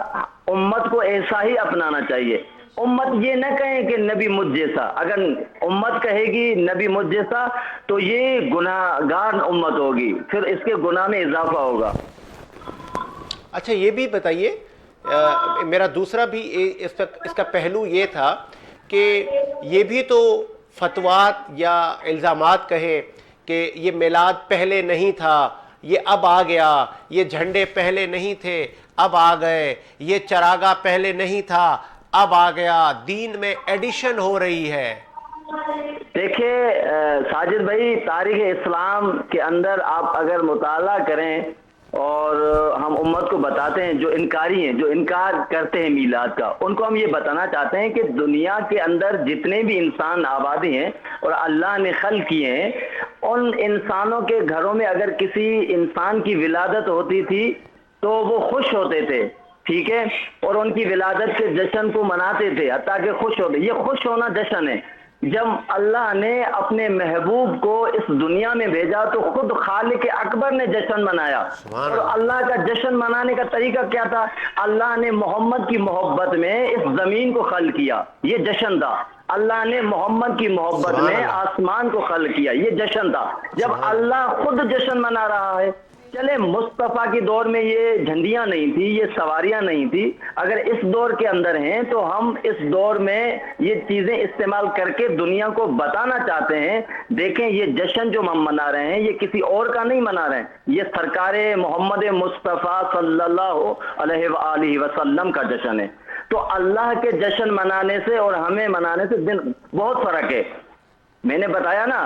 امت کو ایسا ہی اپنانا چاہیے. امت یہ نہ کہیں کہ نبی مجھ جیسا، اگر امت کہے گی نبی مجھ جیسا تو یہ گناہگار امت ہوگی، پھر اس کے گناہ میں اضافہ ہوگا. اچھا یہ بھی بتائیے، میرا دوسرا بھی اس کا پہلو یہ تھا کہ یہ بھی تو فتویٰ یا الزامات کہیں کہ یہ میلاد پہلے نہیں تھا، یہ اب آ گیا، یہ جھنڈے پہلے نہیں تھے اب آ گئے، یہ چراغا پہلے نہیں تھا اب آ گیا، دین میں ایڈیشن ہو رہی ہے. دیکھیں ساجد بھائی، تاریخ اسلام کے اندر آپ اگر مطالعہ کریں اور ہم امت کو بتاتے ہیں جو انکاری ہیں، جو انکار کرتے ہیں میلاد کا، ان کو ہم یہ بتانا چاہتے ہیں کہ دنیا کے اندر جتنے بھی انسان آبادی ہیں اور اللہ نے خلق کیے ہیں، ان انسانوں کے گھروں میں اگر کسی انسان کی ولادت ہوتی تھی تو وہ خوش ہوتے تھے، ٹھیک ہے، اور ان کی ولادت کے جشن کو مناتے تھے، حتیٰ کہ خوش ہوتے. یہ خوش ہونا جشن ہے. جب اللہ نے اپنے محبوب کو اس دنیا میں بھیجا تو خود خالق اکبر نے جشن منایا. اور اللہ کا جشن منانے کا طریقہ کیا تھا؟ اللہ نے محمد کی محبت میں اس زمین کو خلق کیا, یہ جشن تھا. اللہ نے محمد کی محبت میں آسمان کو خلق کیا, یہ جشن تھا. جب اللہ خود جشن منا رہا ہے, چلے مصطفیٰ کی دور میں یہ جھنڈیاں نہیں تھی, یہ سواریاں نہیں تھی, اگر اس دور کے اندر ہیں تو ہم اس دور میں یہ چیزیں استعمال کر کے دنیا کو بتانا چاہتے ہیں. دیکھیں یہ جشن جو ہم منا رہے ہیں یہ کسی اور کا نہیں منا رہے ہیں, یہ سرکار محمد مصطفیٰ صلی اللہ علیہ وآلہ وسلم کا جشن ہے. تو اللہ کے جشن منانے سے اور ہمیں منانے سے بہت فرق ہے. میں نے بتایا نا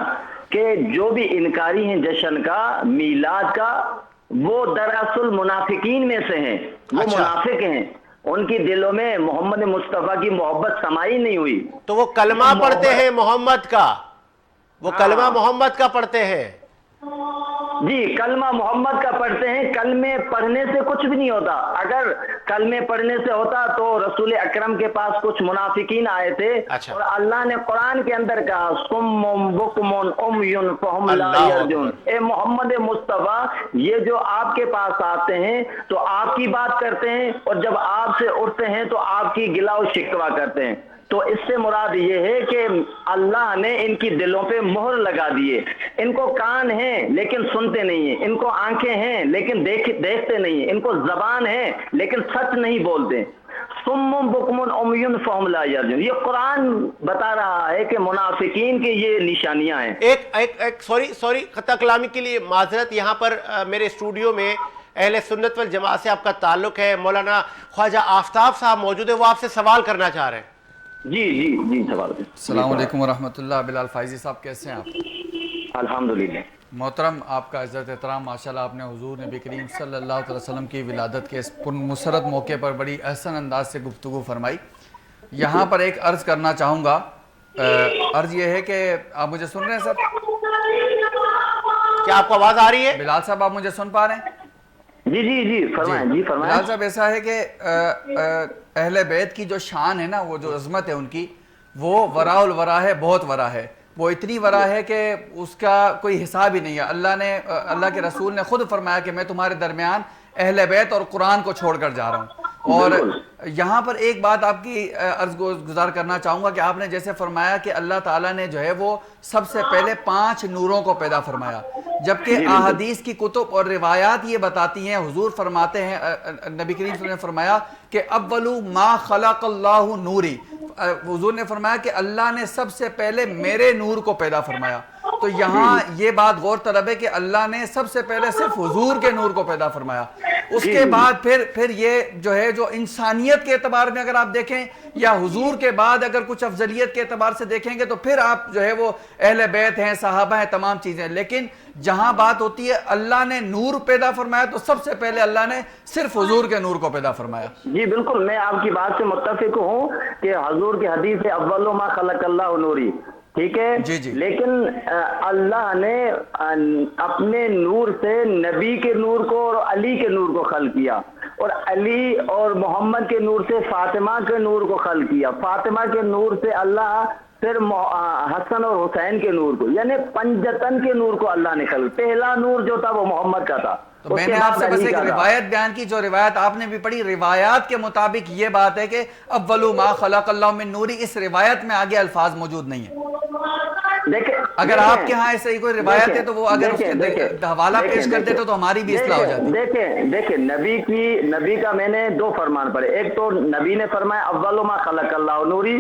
کہ جو بھی انکاری ہیں جشن کا, میلاد کا, وہ دراصل منافقین میں سے ہیں, وہ منافق ہیں, ان کی دلوں میں محمد مصطفیٰ کی محبت سمائی نہیں ہوئی. تو وہ کلمہ پڑھتے ہیں محمد کا, وہ کلمہ محمد کا پڑھتے ہیں. جی کلمہ محمد کا پڑھتے ہیں. کلمے پڑھنے سے کچھ بھی نہیں ہوتا. اگر کلمے پڑھنے سے ہوتا تو رسول اکرم کے پاس کچھ منافقین آئے تھے, اور اللہ نے قرآن کے اندر کہا صم بکم عمی فہم لا یرجون. اے محمد مصطفیٰ, یہ جو آپ کے پاس آتے ہیں تو آپ کی بات کرتے ہیں, اور جب آپ سے اٹھتے ہیں تو آپ کی گلا و شکوہ کرتے ہیں. تو اس سے مراد یہ ہے کہ اللہ نے ان کی دلوں پہ مہر لگا دیے. ان کو کان ہیں لیکن سنتے نہیں ہیں, ان کو آنکھیں ہیں لیکن دیکھتے نہیں ہیں, ان کو زبان ہے لیکن سچ نہیں بولتے. صم بکم عمی فہم لا یرجون, یہ قرآن بتا رہا ہے کہ منافقین کی یہ نشانیاں ہیں. ایک سوری خطا کلامی کے لیے معذرت, یہاں پر میرے اسٹوڈیو میں اہل سنت والجماعت سے آپ کا تعلق ہے, مولانا خواجہ آفتاب صاحب موجود ہیں, وہ آپ سے سوال کرنا چاہ رہے ہیں. جی جی جی سوال. السلام علیکم ورحمۃ اللہ. بلال فائزی صاحب کیسے ہیں آپ؟ الحمدللہ. محترم, آپ کا عزت احترام, ماشاءاللہ آپ نے حضور نبی کریم صلی اللہ علیہ وسلم کی ولادت کے اس پرمسرت موقع پر بڑی احسن انداز سے گفتگو فرمائی. یہاں پر ایک عرض کرنا چاہوں گا. عرض یہ ہے کہ آپ مجھے سن رہے ہیں سر؟ کیا آپ کو آواز آ رہی ہے؟ بلال صاحب آپ مجھے سن پا رہے ہیں؟ جی جی جی فرمائیں. جی فرمائیں. بلال صاحب, ایسا ہے کہ اہل بیت کی جو شان ہے نا, وہ جو عظمت ہے ان کی, وہ وراء الورا ہے, بہت ورا ہے. وہ اتنی ورا ہے کہ اس کا کوئی حساب ہی نہیں ہے. اللہ کے رسول نے خود فرمایا کہ میں تمہارے درمیان اہل بیت اور قرآن کو چھوڑ کر جا رہا ہوں. اور یہاں پر ایک بات آپ کی عرض گزار کرنا چاہوں گا کہ آپ نے جیسے فرمایا کہ اللہ تعالیٰ نے جو ہے وہ سب سے پہلے 5 نوروں کو پیدا فرمایا, جبکہ احادیث کی کتب اور روایات یہ بتاتی ہیں, حضور فرماتے ہیں, نبی کریم صلی اللہ علیہ وسلم نے فرمایا کہ اولو ما خلق اللہ نوری, حضور نے فرمایا کہ اللہ نے سب سے پہلے میرے نور کو پیدا فرمایا. تو یہاں یہ بات غور طلب ہے کہ اللہ نے سب سے پہلے صرف حضور کے نور کو پیدا فرمایا. اس کے بعد پھر یہ جو ہے جو انسانیت کے اعتبار میں اگر آپ دیکھیں, یا حضور کے بعد اگر کچھ افضلیت کے اعتبار سے دیکھیں گے تو پھر آپ جو ہے وہ اہل بیت ہیں, صحابہ ہیں, تمام چیزیں. لیکن جہاں بات ہوتی ہے اللہ نے نور پیدا فرمایا تو سب سے پہلے اللہ نے صرف حضور کے نور کو پیدا فرمایا. جی بالکل, میں آپ کی بات سے متفق ہوں کہ حضور کی حدیث ہے اول ما خلق اللہ نوری, ٹھیک ہے. جی جی. لیکن اللہ نے اپنے نور سے نبی کے نور کو اور علی کے نور کو خلق کیا, اور علی اور محمد کے نور سے فاطمہ کے نور کو خلق کیا, فاطمہ کے نور سے اللہ پھر حسن اور حسین کے نور کو, یعنی پنجتن کے نور کو اللہ نے خلق. پہلا نور جو تھا وہ محمد کا تھا. تو میں نے آپ سے بس ایک روایت بیان کی, جو روایت آپ نے بھی پڑھی, روایات کے مطابق یہ بات ہے کہ اولو ما خلق اللہ من نوری, اس روایت میں آگے الفاظ موجود نہیں ہیں. اگر آپ کے ہاں ایسے کوئی روایت ہے تو وہ اگر اس کے حوالہ پیش کر دیتے تو ہماری بھی اصلاح ہو جاتی. دیکھیں نبی کا میں نے 2 فرمان پڑھے. ایک تو نبی نے فرمایا اولو ما خلق اللہ نوری,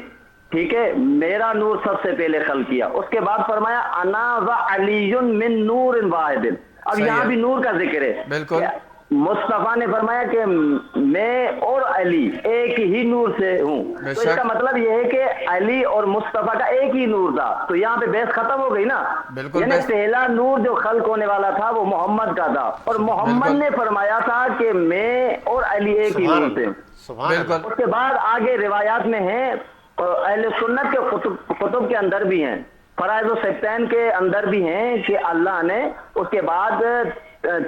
ٹھیک ہے, میرا نور سب سے پہلے خلق کیا. اس کے بعد فرمایا انا و علی من نور واحد. اب یہاں بھی نور کا ذکر ہے. بالکل. مصطفیٰ نے فرمایا کہ میں اور علی ایک ہی نور سے ہوں. تو اس کا مطلب یہ ہے کہ علی اور مصطفیٰ کا ایک ہی نور تھا. تو یہاں پہ بحث ختم ہو گئی نا. یعنی پہلا نور جو خلق ہونے والا تھا وہ محمد کا تھا, اور محمد نے فرمایا تھا کہ میں اور علی ایک ہی نور سے. اس کے بعد آگے روایات میں ہیں, اہل سنت کے کتب کے اندر بھی ہیں, فرائض و سبتین کے اندر بھی ہیں کہ اللہ نے اس کے بعد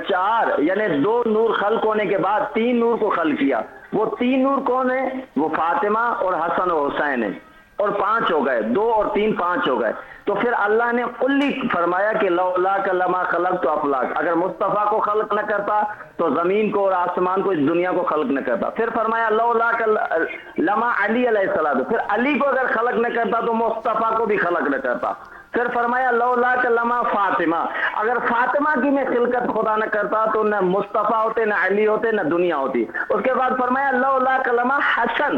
4 یعنی 2 نور خلق ہونے کے بعد 3 نور کو خلق کیا. وہ 3 نور کون ہیں؟ وہ فاطمہ اور حسن و حسین ہیں. اور 5 ہو گئے، 2 اور 3 5 ہو گئے. تو پھر اللہ نے کلی فرمایا کہ لولاک لما خلقت افلاک، اگر مصطفیٰ کو خلق نہ کرتا تو زمین کو اور آسمان کو، اس دنیا کو خلق نہ کرتا. پھر فرمایا لولاک لما علی علیہ السلام، پھر علی کو اگر خلق نہ کرتا تو مصطفیٰ کو بھی خلق نہ کرتا. پھر فرمایا لولاک لما فاطمہ، اگر فاطمہ کی میں خلقت خدا نہ کرتا تو نہ مصطفیٰ ہوتے، نہ علی ہوتے، نہ دنیا ہوتی. اس کے بعد فرمایا لولاک لما حسن،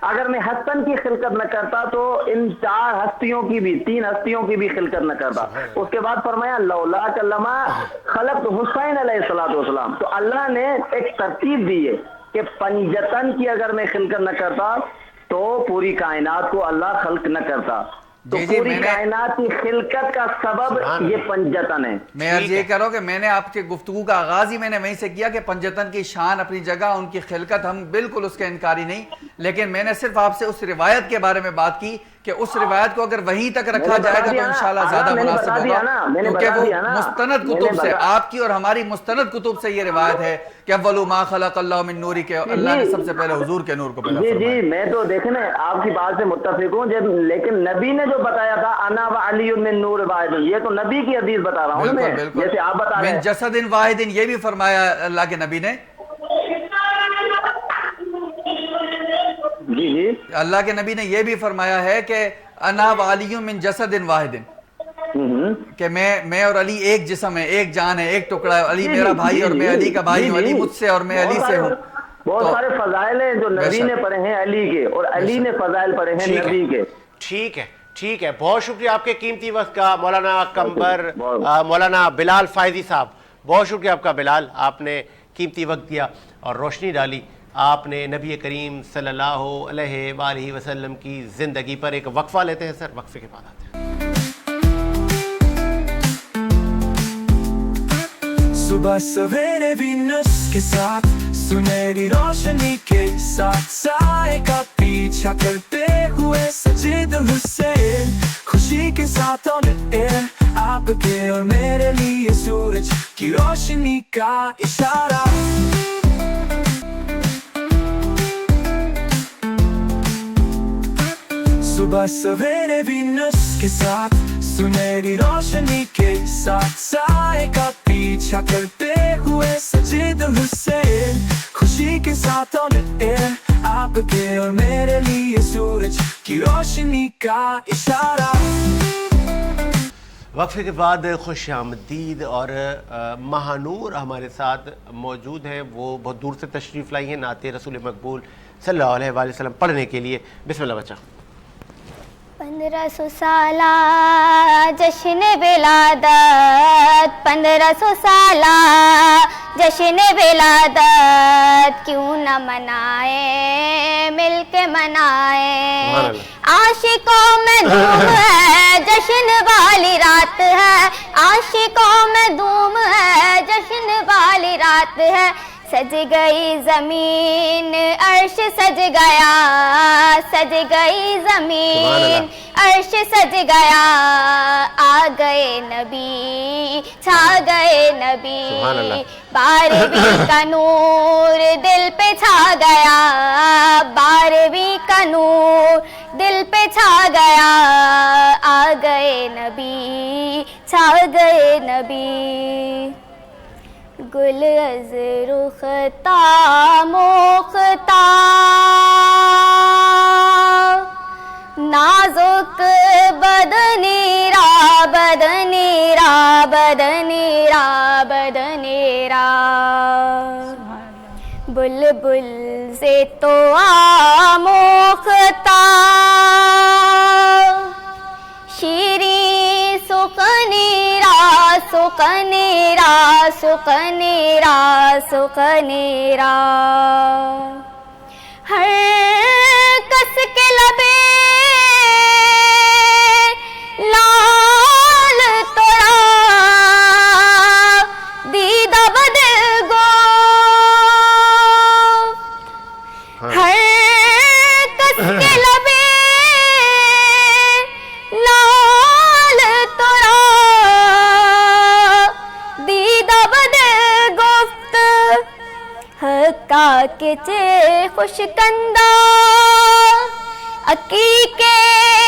اگر میں حسن کی خلقت نہ کرتا تو ان 4 ہستیوں کی بھی، 3 ہستیوں کی بھی خلقت نہ کرتا. اس کے بعد فرمایا لولاک لما خلقت حسین علیہ السلام. تو اللہ نے ایک ترتیب دی ہے کہ پنجتن کی اگر میں خلقت نہ کرتا تو پوری کائنات کو اللہ خلق نہ کرتا. تو پوری کائنات کی خلقت کا سبب یہ پنجتن ہے. میں عرض یہ کر رہا ہوں کہ میں نے آپ کے گفتگو کا آغاز ہی میں نے وہیں سے کیا کہ پنجتن کی شان اپنی جگہ، ان کی خلقت ہم بالکل اس کے انکاری نہیں، لیکن میں نے صرف آپ سے اس روایت کے بارے میں بات کی کہ اس روایت کو اگر وہیں تک رکھا جائے گا تو انشاءاللہ زیادہ مناسب ہوگا، کیونکہ وہ مستند کتب سے، آپ کی اور ہماری مستند کتب سے یہ روایت ہے کہ اول ما خلق اللہ من نوری، کہ اللہ نے سب سے پہلے حضور کے نور کو پیدا فرمایا. جی میں تو دیکھیں آپ کی بات سے متفق ہوں، لیکن نبی نے جو بتایا تھا انا و علی من نور واحد، یہ تو نبی کی حدیث بتا رہا ہوں میں، جیسے آپ بتا رہے ہیں من جسد واحد، یہ بھی فرمایا اللہ کے نبی نے. جی اللہ کے نبی نے یہ بھی فرمایا ہے کہ انا و علی من جسد واحد، کہ میں اور علی ایک جسم ہے، ایک جان ہے، ایک ٹکڑا ہے. علی میرا بھائی اور میں علی کا بھائی ہوں، علی مجھ سے اور میں علی سے ہوں. بہت سارے فضائل ہیں جو نبی نے پڑھے ہیں علی کے، اور علی نے فضائل پڑھے ہیں نبی کے. ٹھیک ہے، بہت شکریہ آپ کے قیمتی وقت کا مولانا قمبر، مولانا بلال فائزی صاحب، بہت شکریہ آپ کا بلال، آپ نے قیمتی وقت دیا اور روشنی ڈالی. آپ نے نبی کریم صلی اللہ علیہ وآلہ وسلم کی زندگی پر. ایک وقفہ لیتے ہیں سر، وقفے کے بعد آتے ہیں. صبح سویرے وینس کے ساتھ سنہری روشنی کے ساتھ سائے کا پیچھا کرتے ہوئے سجید حسین، خوشی کے ساتھ آپ کے اور میرے لیے سورج کی روشنی کا اشارہ. صبح سویرے وینس کے ساتھ سنہری روشنی کے ساتھ سائے کا پیچھا کرتے ہوئے سجید حسین، خوشی کے ساتھ آپ کے اور میرے لیے سورج کی روشنی کا اشارہ. وقفے کے بعد خوش آمدید، اور مہانور ہمارے ساتھ موجود ہیں. وہ بہت دور سے تشریف لائی ہیں نعت رسول مقبول صلی اللہ علیہ وآلہ وسلم پڑھنے کے لیے. بسم اللہ بچہ. 1500 سالہ جشن ولادت، 1500 سالہ جشن ولادت، کیوں نہ منائے مل کے منائے. عاشقوں میں دھوم ہے جشن والی رات ہے، عاشقوں میں دھوم ہے جشن والی رات ہے. سج گئی زمین عرش سج گیا، سج گئی زمین عرش سج گیا. آ گئے نبی چھا گئے نبی، 12ویں کا نور دل پہ چھا گیا، 12ویں کا نور دل پہ چھا گیا. آ گئے نبی چھا گئے نبی. گل از رختا موختا نازک بدنی را بدنی را بدنی را بدنی را. بلبل سے تو آموختا شیریں سخنی را سخنی را سخنی را سخنی را. ہر کس کے لبے لال تورا دیدہ بدل گو. ہر کس کے لبے لال تورا دیدہ بدل گفت. حقا کے چے خوش کندہ عقیقے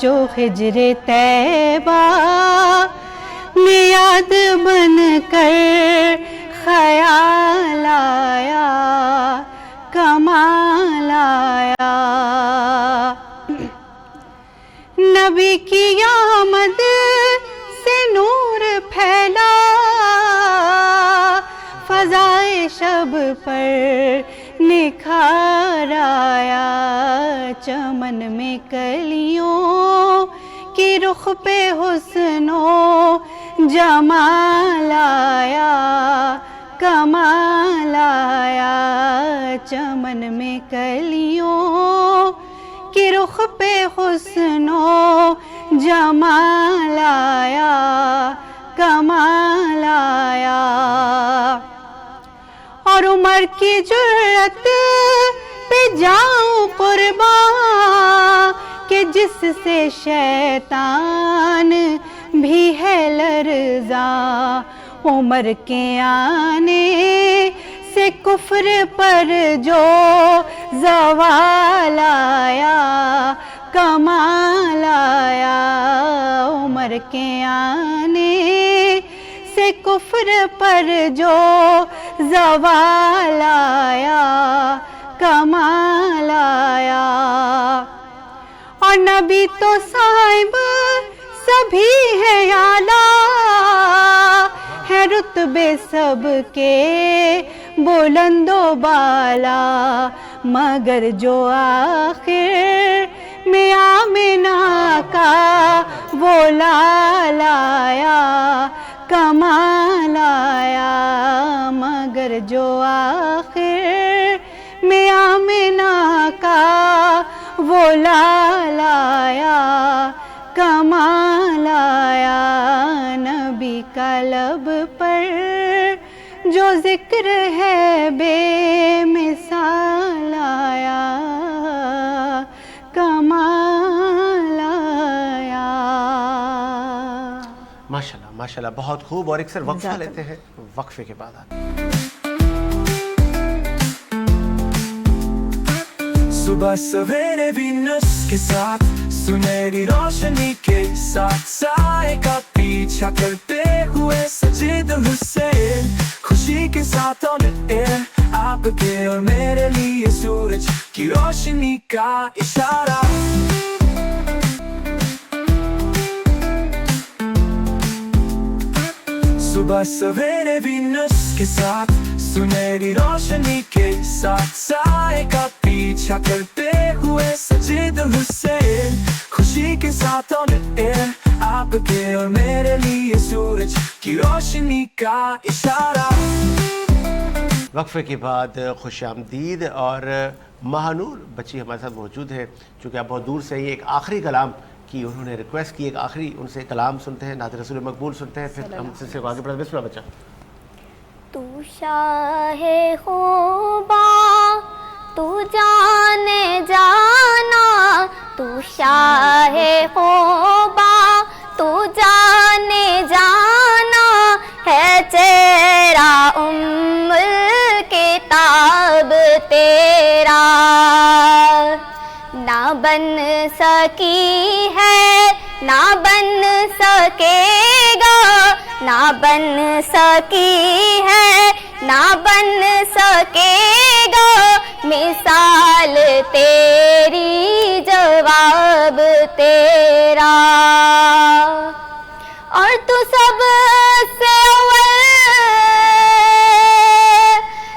جو ہجر طیبہ میں یاد بن کر خیال آیا کمال آیا نبی کی آمد سے نور پھیلا فضائے شب پر نکھار آیا چمن میں کلیوں کی رخ پہ حسن و جمال آیا کمال آیا چمن میں کلیوں کی رخ پہ حسن و جمال آیا کمال آیا اور عمر کی جرأت پہ جاؤں قربان کہ جس سے شیطان بھی ہے لرزاں عمر کے آنے سے کفر پر جو زوال آیا کمال آیا عمر کے آنے سے کفر پر جو زوال آیا کمال آیا اور نبی تو صاحب سبھی ہے اعلیٰ ہے رتبے سب کے بلند و بالا مگر جو آخر میں آمنہ کا وہ لال آیا کمال آیا مگر جو آخر میں آمنہ کا وہ لال آیا کمال آیا نبی کا لب پر جو ذکر ہے بے مثال آیا کمال آیا ماشاءاللہ ماشاءاللہ بہت خوب. اور ایک سر وقفہ لیتے ہیں, وقفے کے بعد آتے ہیں. صبح سویرے وینس کے ساتھ سنہری روشنی کے ساتھ سائے کا پیچھا کرتے ہوئے سجید حسین خوشی کے ساتھ آن ایئر آپ کے اور میرے لیے سورج کی روشنی کا اشارہ. صبح سویرے وینس کے ساتھ سنہری روشنی کے ساتھ سائے کا پیچھا کرتے ہوئے سجید حسین خوشی کے ساتھ آن ایئر آپ کے اور میرے لیے سورج کی روشنی کا اشارہ. وقفے کے بعد خوش آمدید. اور مہانور بچی ہمارے ساتھ موجود ہے, چونکہ آپ بہت دور سے ہی ایک آخری کلام کی انہوں نے ریکویسٹ کی, ایک آخری ان سے کلام سنتے ہیں, نعت رسول مقبول سنتے ہیں, پھر ہم سلسلے کو آگے بڑھتے ہیں. بسم اللہ بچہ. تو شاہ خوباں تو جانے جانا تو شاہ خوباں تو جانے جانا ہے چہرہ کتاب تیرا نہ بن سکی ہے نہ بن سکے گا نہ بن سکی ہے نہ بن سکے گا مثال تیری جواب تیرا اور تو سب سے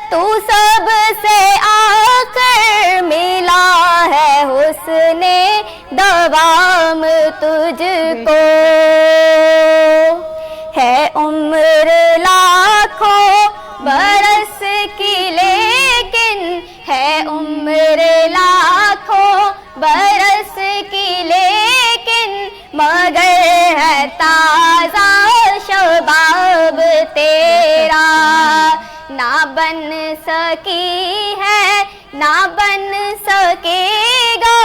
تو سب سے آخر ملا ہے حسن دوام تجھ کو ہے عمر لاکھوں برس کی لیکن ہے عمر لاکھوں برس کی لیکن مگر ہے تازہ شباب تیرا نہ بن سکی ہے نہ بن سکے گا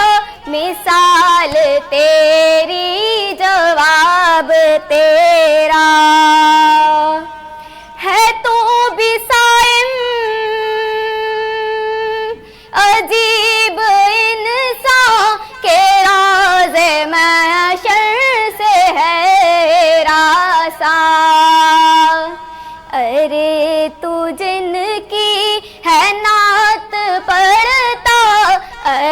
مثال تیری جواب تیرا ہے تو بھی صائم عجیب انسان کے راز میں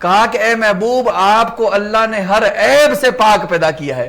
کہا کہ اے محبوب آپ کو اللہ نے ہر عیب سے پاک پیدا کیا ہے.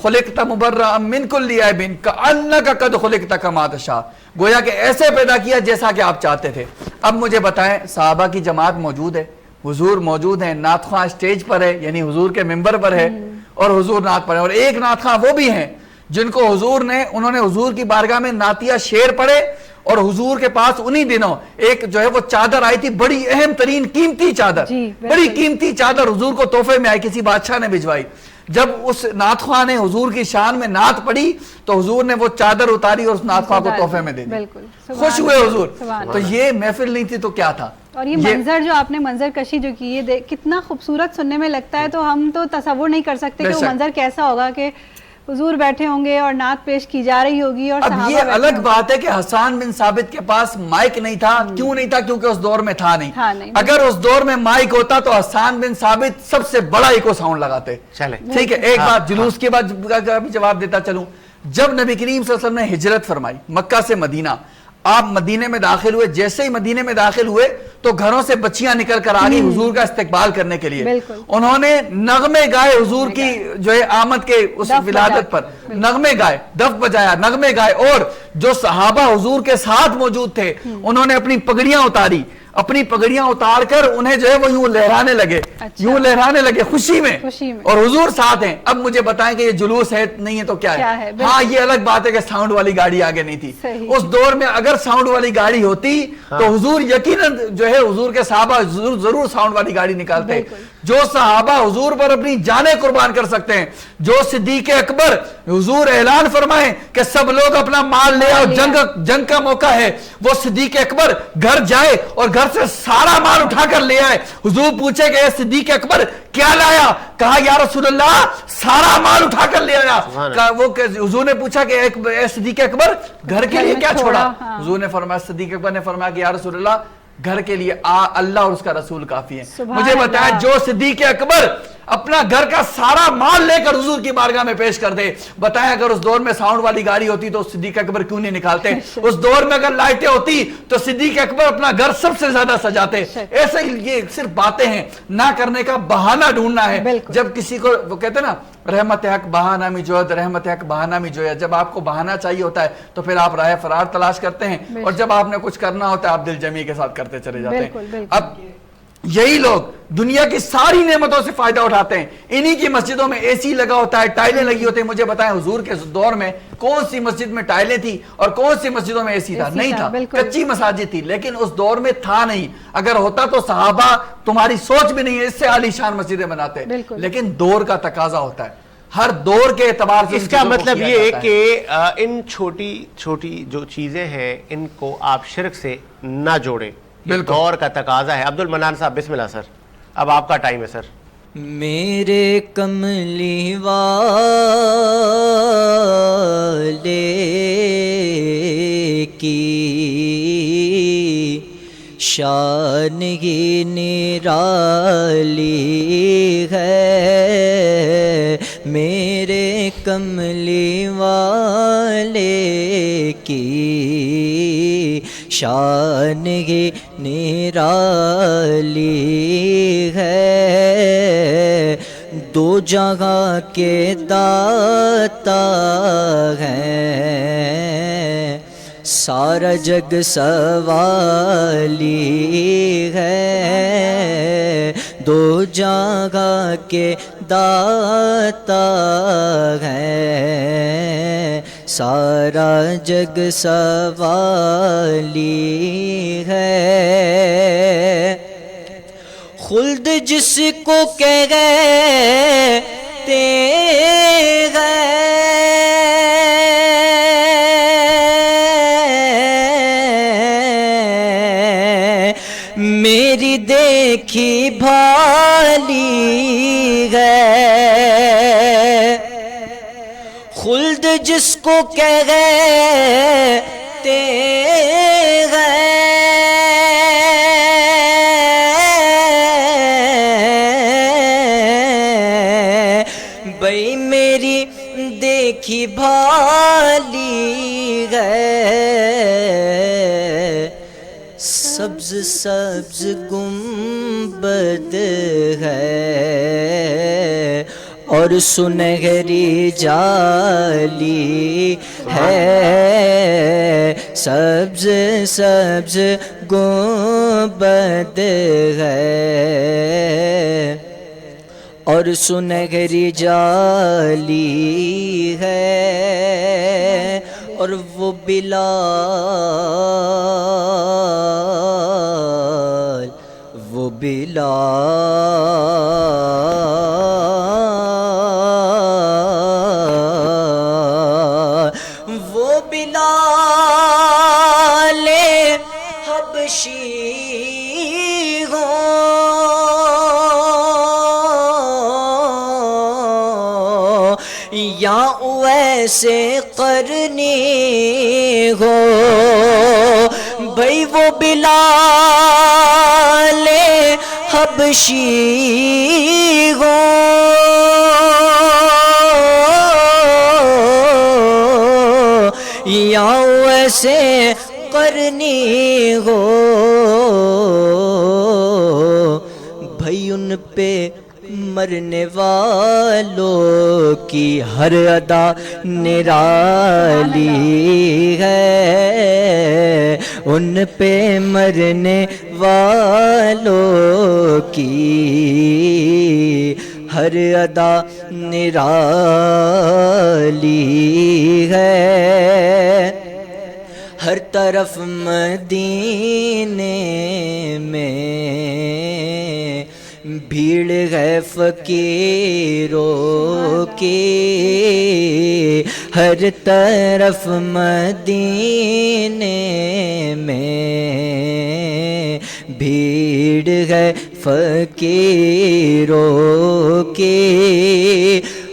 خلقت مبرأ من کل عیب کأنک قد خلقت کما تشاء, گویا کہ ایسے پیدا کیا جیسا کہ آپ چاہتے تھے. اب مجھے بتائیں, صحابہ کی جماعت موجود ہے, حضور موجود ہیں, نعت خواں اسٹیج پر ہے یعنی حضور کے ممبر پر ہے اور حضور نعت پڑھے, اور ایک نعت خواں وہ بھی ہیں جن کو حضور نے, انہوں نے حضور کی بارگاہ میں نعتیہ شعر پڑھے, اور حضور کے پاس انہی دنوں ایک جو ہے وہ چادر آئی تھی, بڑی اہم ترین قیمتی چادر, بڑی قیمتی چادر حضور کو تحفے میں آئی, کسی بادشاہ نے بھجوائی. جب اس نعت خواں نے حضور کی شان میں نعت پڑھی تو حضور نے وہ چادر اتاری اور اس نعت خواں کو تحفے میں دے دی. خوش ہوئے حضور. تو یہ محفل نہیں تھی تو کیا تھا. اور یہ منظر جو آپ نے منظر کشی جو کی ہے کتنا خوبصورت سننے میں لگتا ہے, تو ہم تو تصور نہیں کر سکتے کہ وہ منظر کیسا ہوگا کہ حضور بیٹھے ہوں گے اور نعت پیش کی جا رہی ہوگی. اور اب یہ الگ بات ہے کہ حسان بن ثابت کے پاس مائک نہیں تھا. کیوں نہیں تھا؟ کیونکہ اس دور میں تھا نہیں. اگر اس دور میں مائک ہوتا تو حسان بن ثابت سب سے بڑا ایکو ساؤنڈ لگاتے. ٹھیک ہے, ایک بات جلوس کے بعد جواب دیتا چلوں. جب نبی کریم صلی اللہ علیہ وسلم نے ہجرت فرمائی مکہ سے مدینہ, آپ مدینے میں داخل ہوئے, جیسے ہی مدینے میں داخل ہوئے تو گھروں سے بچیاں نکل کر آگئی حضور کا استقبال کرنے کے لیے. انہوں نے نغمے گائے حضور کی جو ہے آمد کے اس ولادت پر, نغمے گائے, دف بجایا, نغمے گائے, اور جو صحابہ حضور کے ساتھ موجود تھے انہوں نے اپنی پگڑیاں اتاری, اپنی پگڑیاں اتار کر انہیں جو ہے وہ یوں لہرانے لگے, یوں لہرانے لگے خوشی میں, اور حضور ساتھ ہیں. اب مجھے بتائیں کہ یہ جلوس ہے نہیں ہے تو کیا ہے؟ ہاں یہ الگ بات ہے کہ ساؤنڈ والی گاڑی آگے نہیں تھی. اس دور میں اگر ساؤنڈ والی گاڑی ہوتی تو حضور یقیناً جو ہے حضور کے صحابہ ضرور ساؤنڈ والی گاڑی نکالتے. جو صحابہ حضور پر اپنی جانیں قربان کر سکتے ہیں, جو صدیق اکبر حضور اعلان فرمائیں کہ سب لوگ اپنا مال لے آؤ, جنگ کا موقع ہے, وہ صدیق اکبر گھر جائے اور گھر سے سارا مال اٹھا کر لے آئے. حضور پوچھے کہ اے صدیق اکبر کیا لایا؟ کہا یا رسول اللہ سارا مال اٹھا کر لے آیا. حضور نے پوچھا کہ اے صدیق اکبر گھر کے لیے کیا چھوڑا؟ حضور نے فرمایا, صدیق اکبر نے فرمایا کہ یا رسول اللہ گھر کے لیے اللہ اور اس کا رسول کافی ہے. مجھے بتایا جو صدیق اکبر اپنا گھر کا سارا مال لے کر حضور کی بارگاہ میں پیش کر دے, بتائیں اگر اس دور میں ساؤنڈ والی گاڑی ہوتی تو صدیق اکبر کیوں نہیں نکالتے؟ اس دور میں اگر لائٹیں ہوتی تو صدیق اکبر اپنا گھر سب سے زیادہ سجاتے. ایسے ہی یہ صرف باتیں ہیں, نہ کرنے کا بہانہ ڈھونڈنا ہے. جب کسی کو وہ کہتے ہیں نا رحمت حق بہانہ می جوید, رحمت حق بہانہ می جوید, جب آپ کو بہانہ چاہیے ہوتا ہے تو پھر آپ راہ فرار تلاش کرتے ہیں, اور جب آپ نے کچھ کرنا ہوتا ہے آپ دل جمی کے ساتھ کرتے چلے جاتے ہیں. اب یہی لوگ دنیا کی ساری نعمتوں سے فائدہ اٹھاتے ہیں. انہی کی مسجدوں میں اے سی لگا ہوتا ہے, ٹائلیں لگی ہوتی ہیں. مجھے بتائیں حضور کے دور میں کون سی مسجد میں ٹائلیں تھی اور کون سی مسجدوں میں اے سی تھا؟ نہیں تھا, کچی مساجد تھی. لیکن اس دور میں تھا نہیں. اگر ہوتا تو صحابہ, تمہاری سوچ بھی نہیں ہے, اس سے عالی شان مسجدیں بناتے. لیکن دور کا تقاضا ہوتا ہے, ہر دور کے اعتبار سے. اس کا مطلب یہ ہے کہ ان چھوٹی چھوٹی جو چیزیں ہیں ان کو آپ شرک سے نہ جوڑیں, دور کا تقاضا ہے. عبد المنان صاحب بسم اللہ سر, اب آپ کا ٹائم ہے سر. میرے کملی والے کی شان ہی نرالی ہے, میرے کملی والے کی شان ہی نرالی ہے, دو جگہ کے داتا ہے, سارا جگ سوالی ہے, دو جگہ کے داتا ہے, سارا جگ سوالی ہے. خلد جس کو کہتے ہیں میری دیکھی بھالی ہے, خلد جس کو کہتے ہیں بھائی میری دیکھی بھالی ہے. سبز سبز گنبد ہے اور سنہری جالی ہے، سبز سبز گنبد ہے اور سنہری جالی ہے، اور وہ بلال وہ بلال حبشی ہو یا ویسے قرنی ہو، بھئی وہ بلال حبشی ہو یا ویسے قرنی ہو، بھئی ان پہ مرنے والوں کی ہر ادا نرالی ہے، ان پہ مرنے والوں کی ہر ادا نرالی ہے، ہر طرف مدینے میں بھیڑ ہے فقیروں کی، ہر طرف مدینے میں بھیڑ ہے فقیروں کی،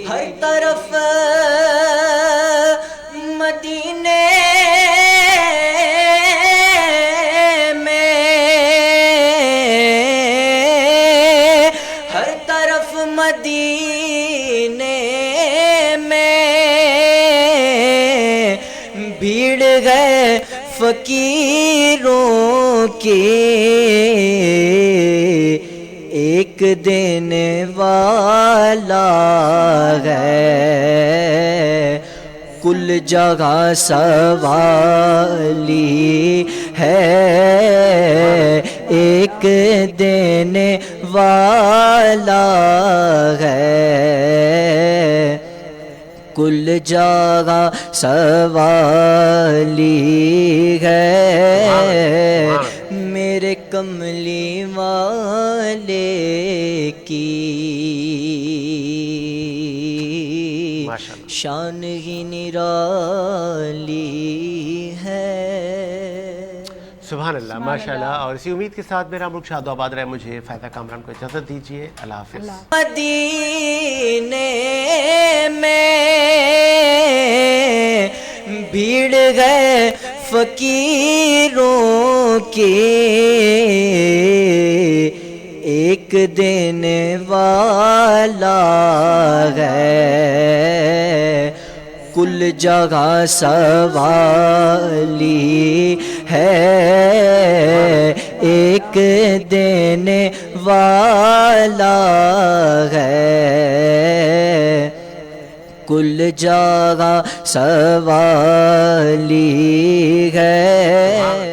ہر طرف مدینے مدینے میں بھیڑ ہے فقیروں کی، ایک دینے والا ہے کل جگہ سوالی ہے، ایک دینے والا ہے کل جگہ سوالی ہے، میرے کملی والے کی شان ہی نرالی ہے۔ سبحان اللہ، ماشاءاللہ، اور اسی امید کے ساتھ میرا ملک شاد و آباد رہے، مجھے فائدہ کامران کو اجازت دیجیے، اللہ حافظ۔ مدینے میں بھیڑ گئے فقیروں کی، ایک دینے والا ہے کل جگہ سوالی ہے، ایک دینے والا ہے کل جگہ سوالی ہے۔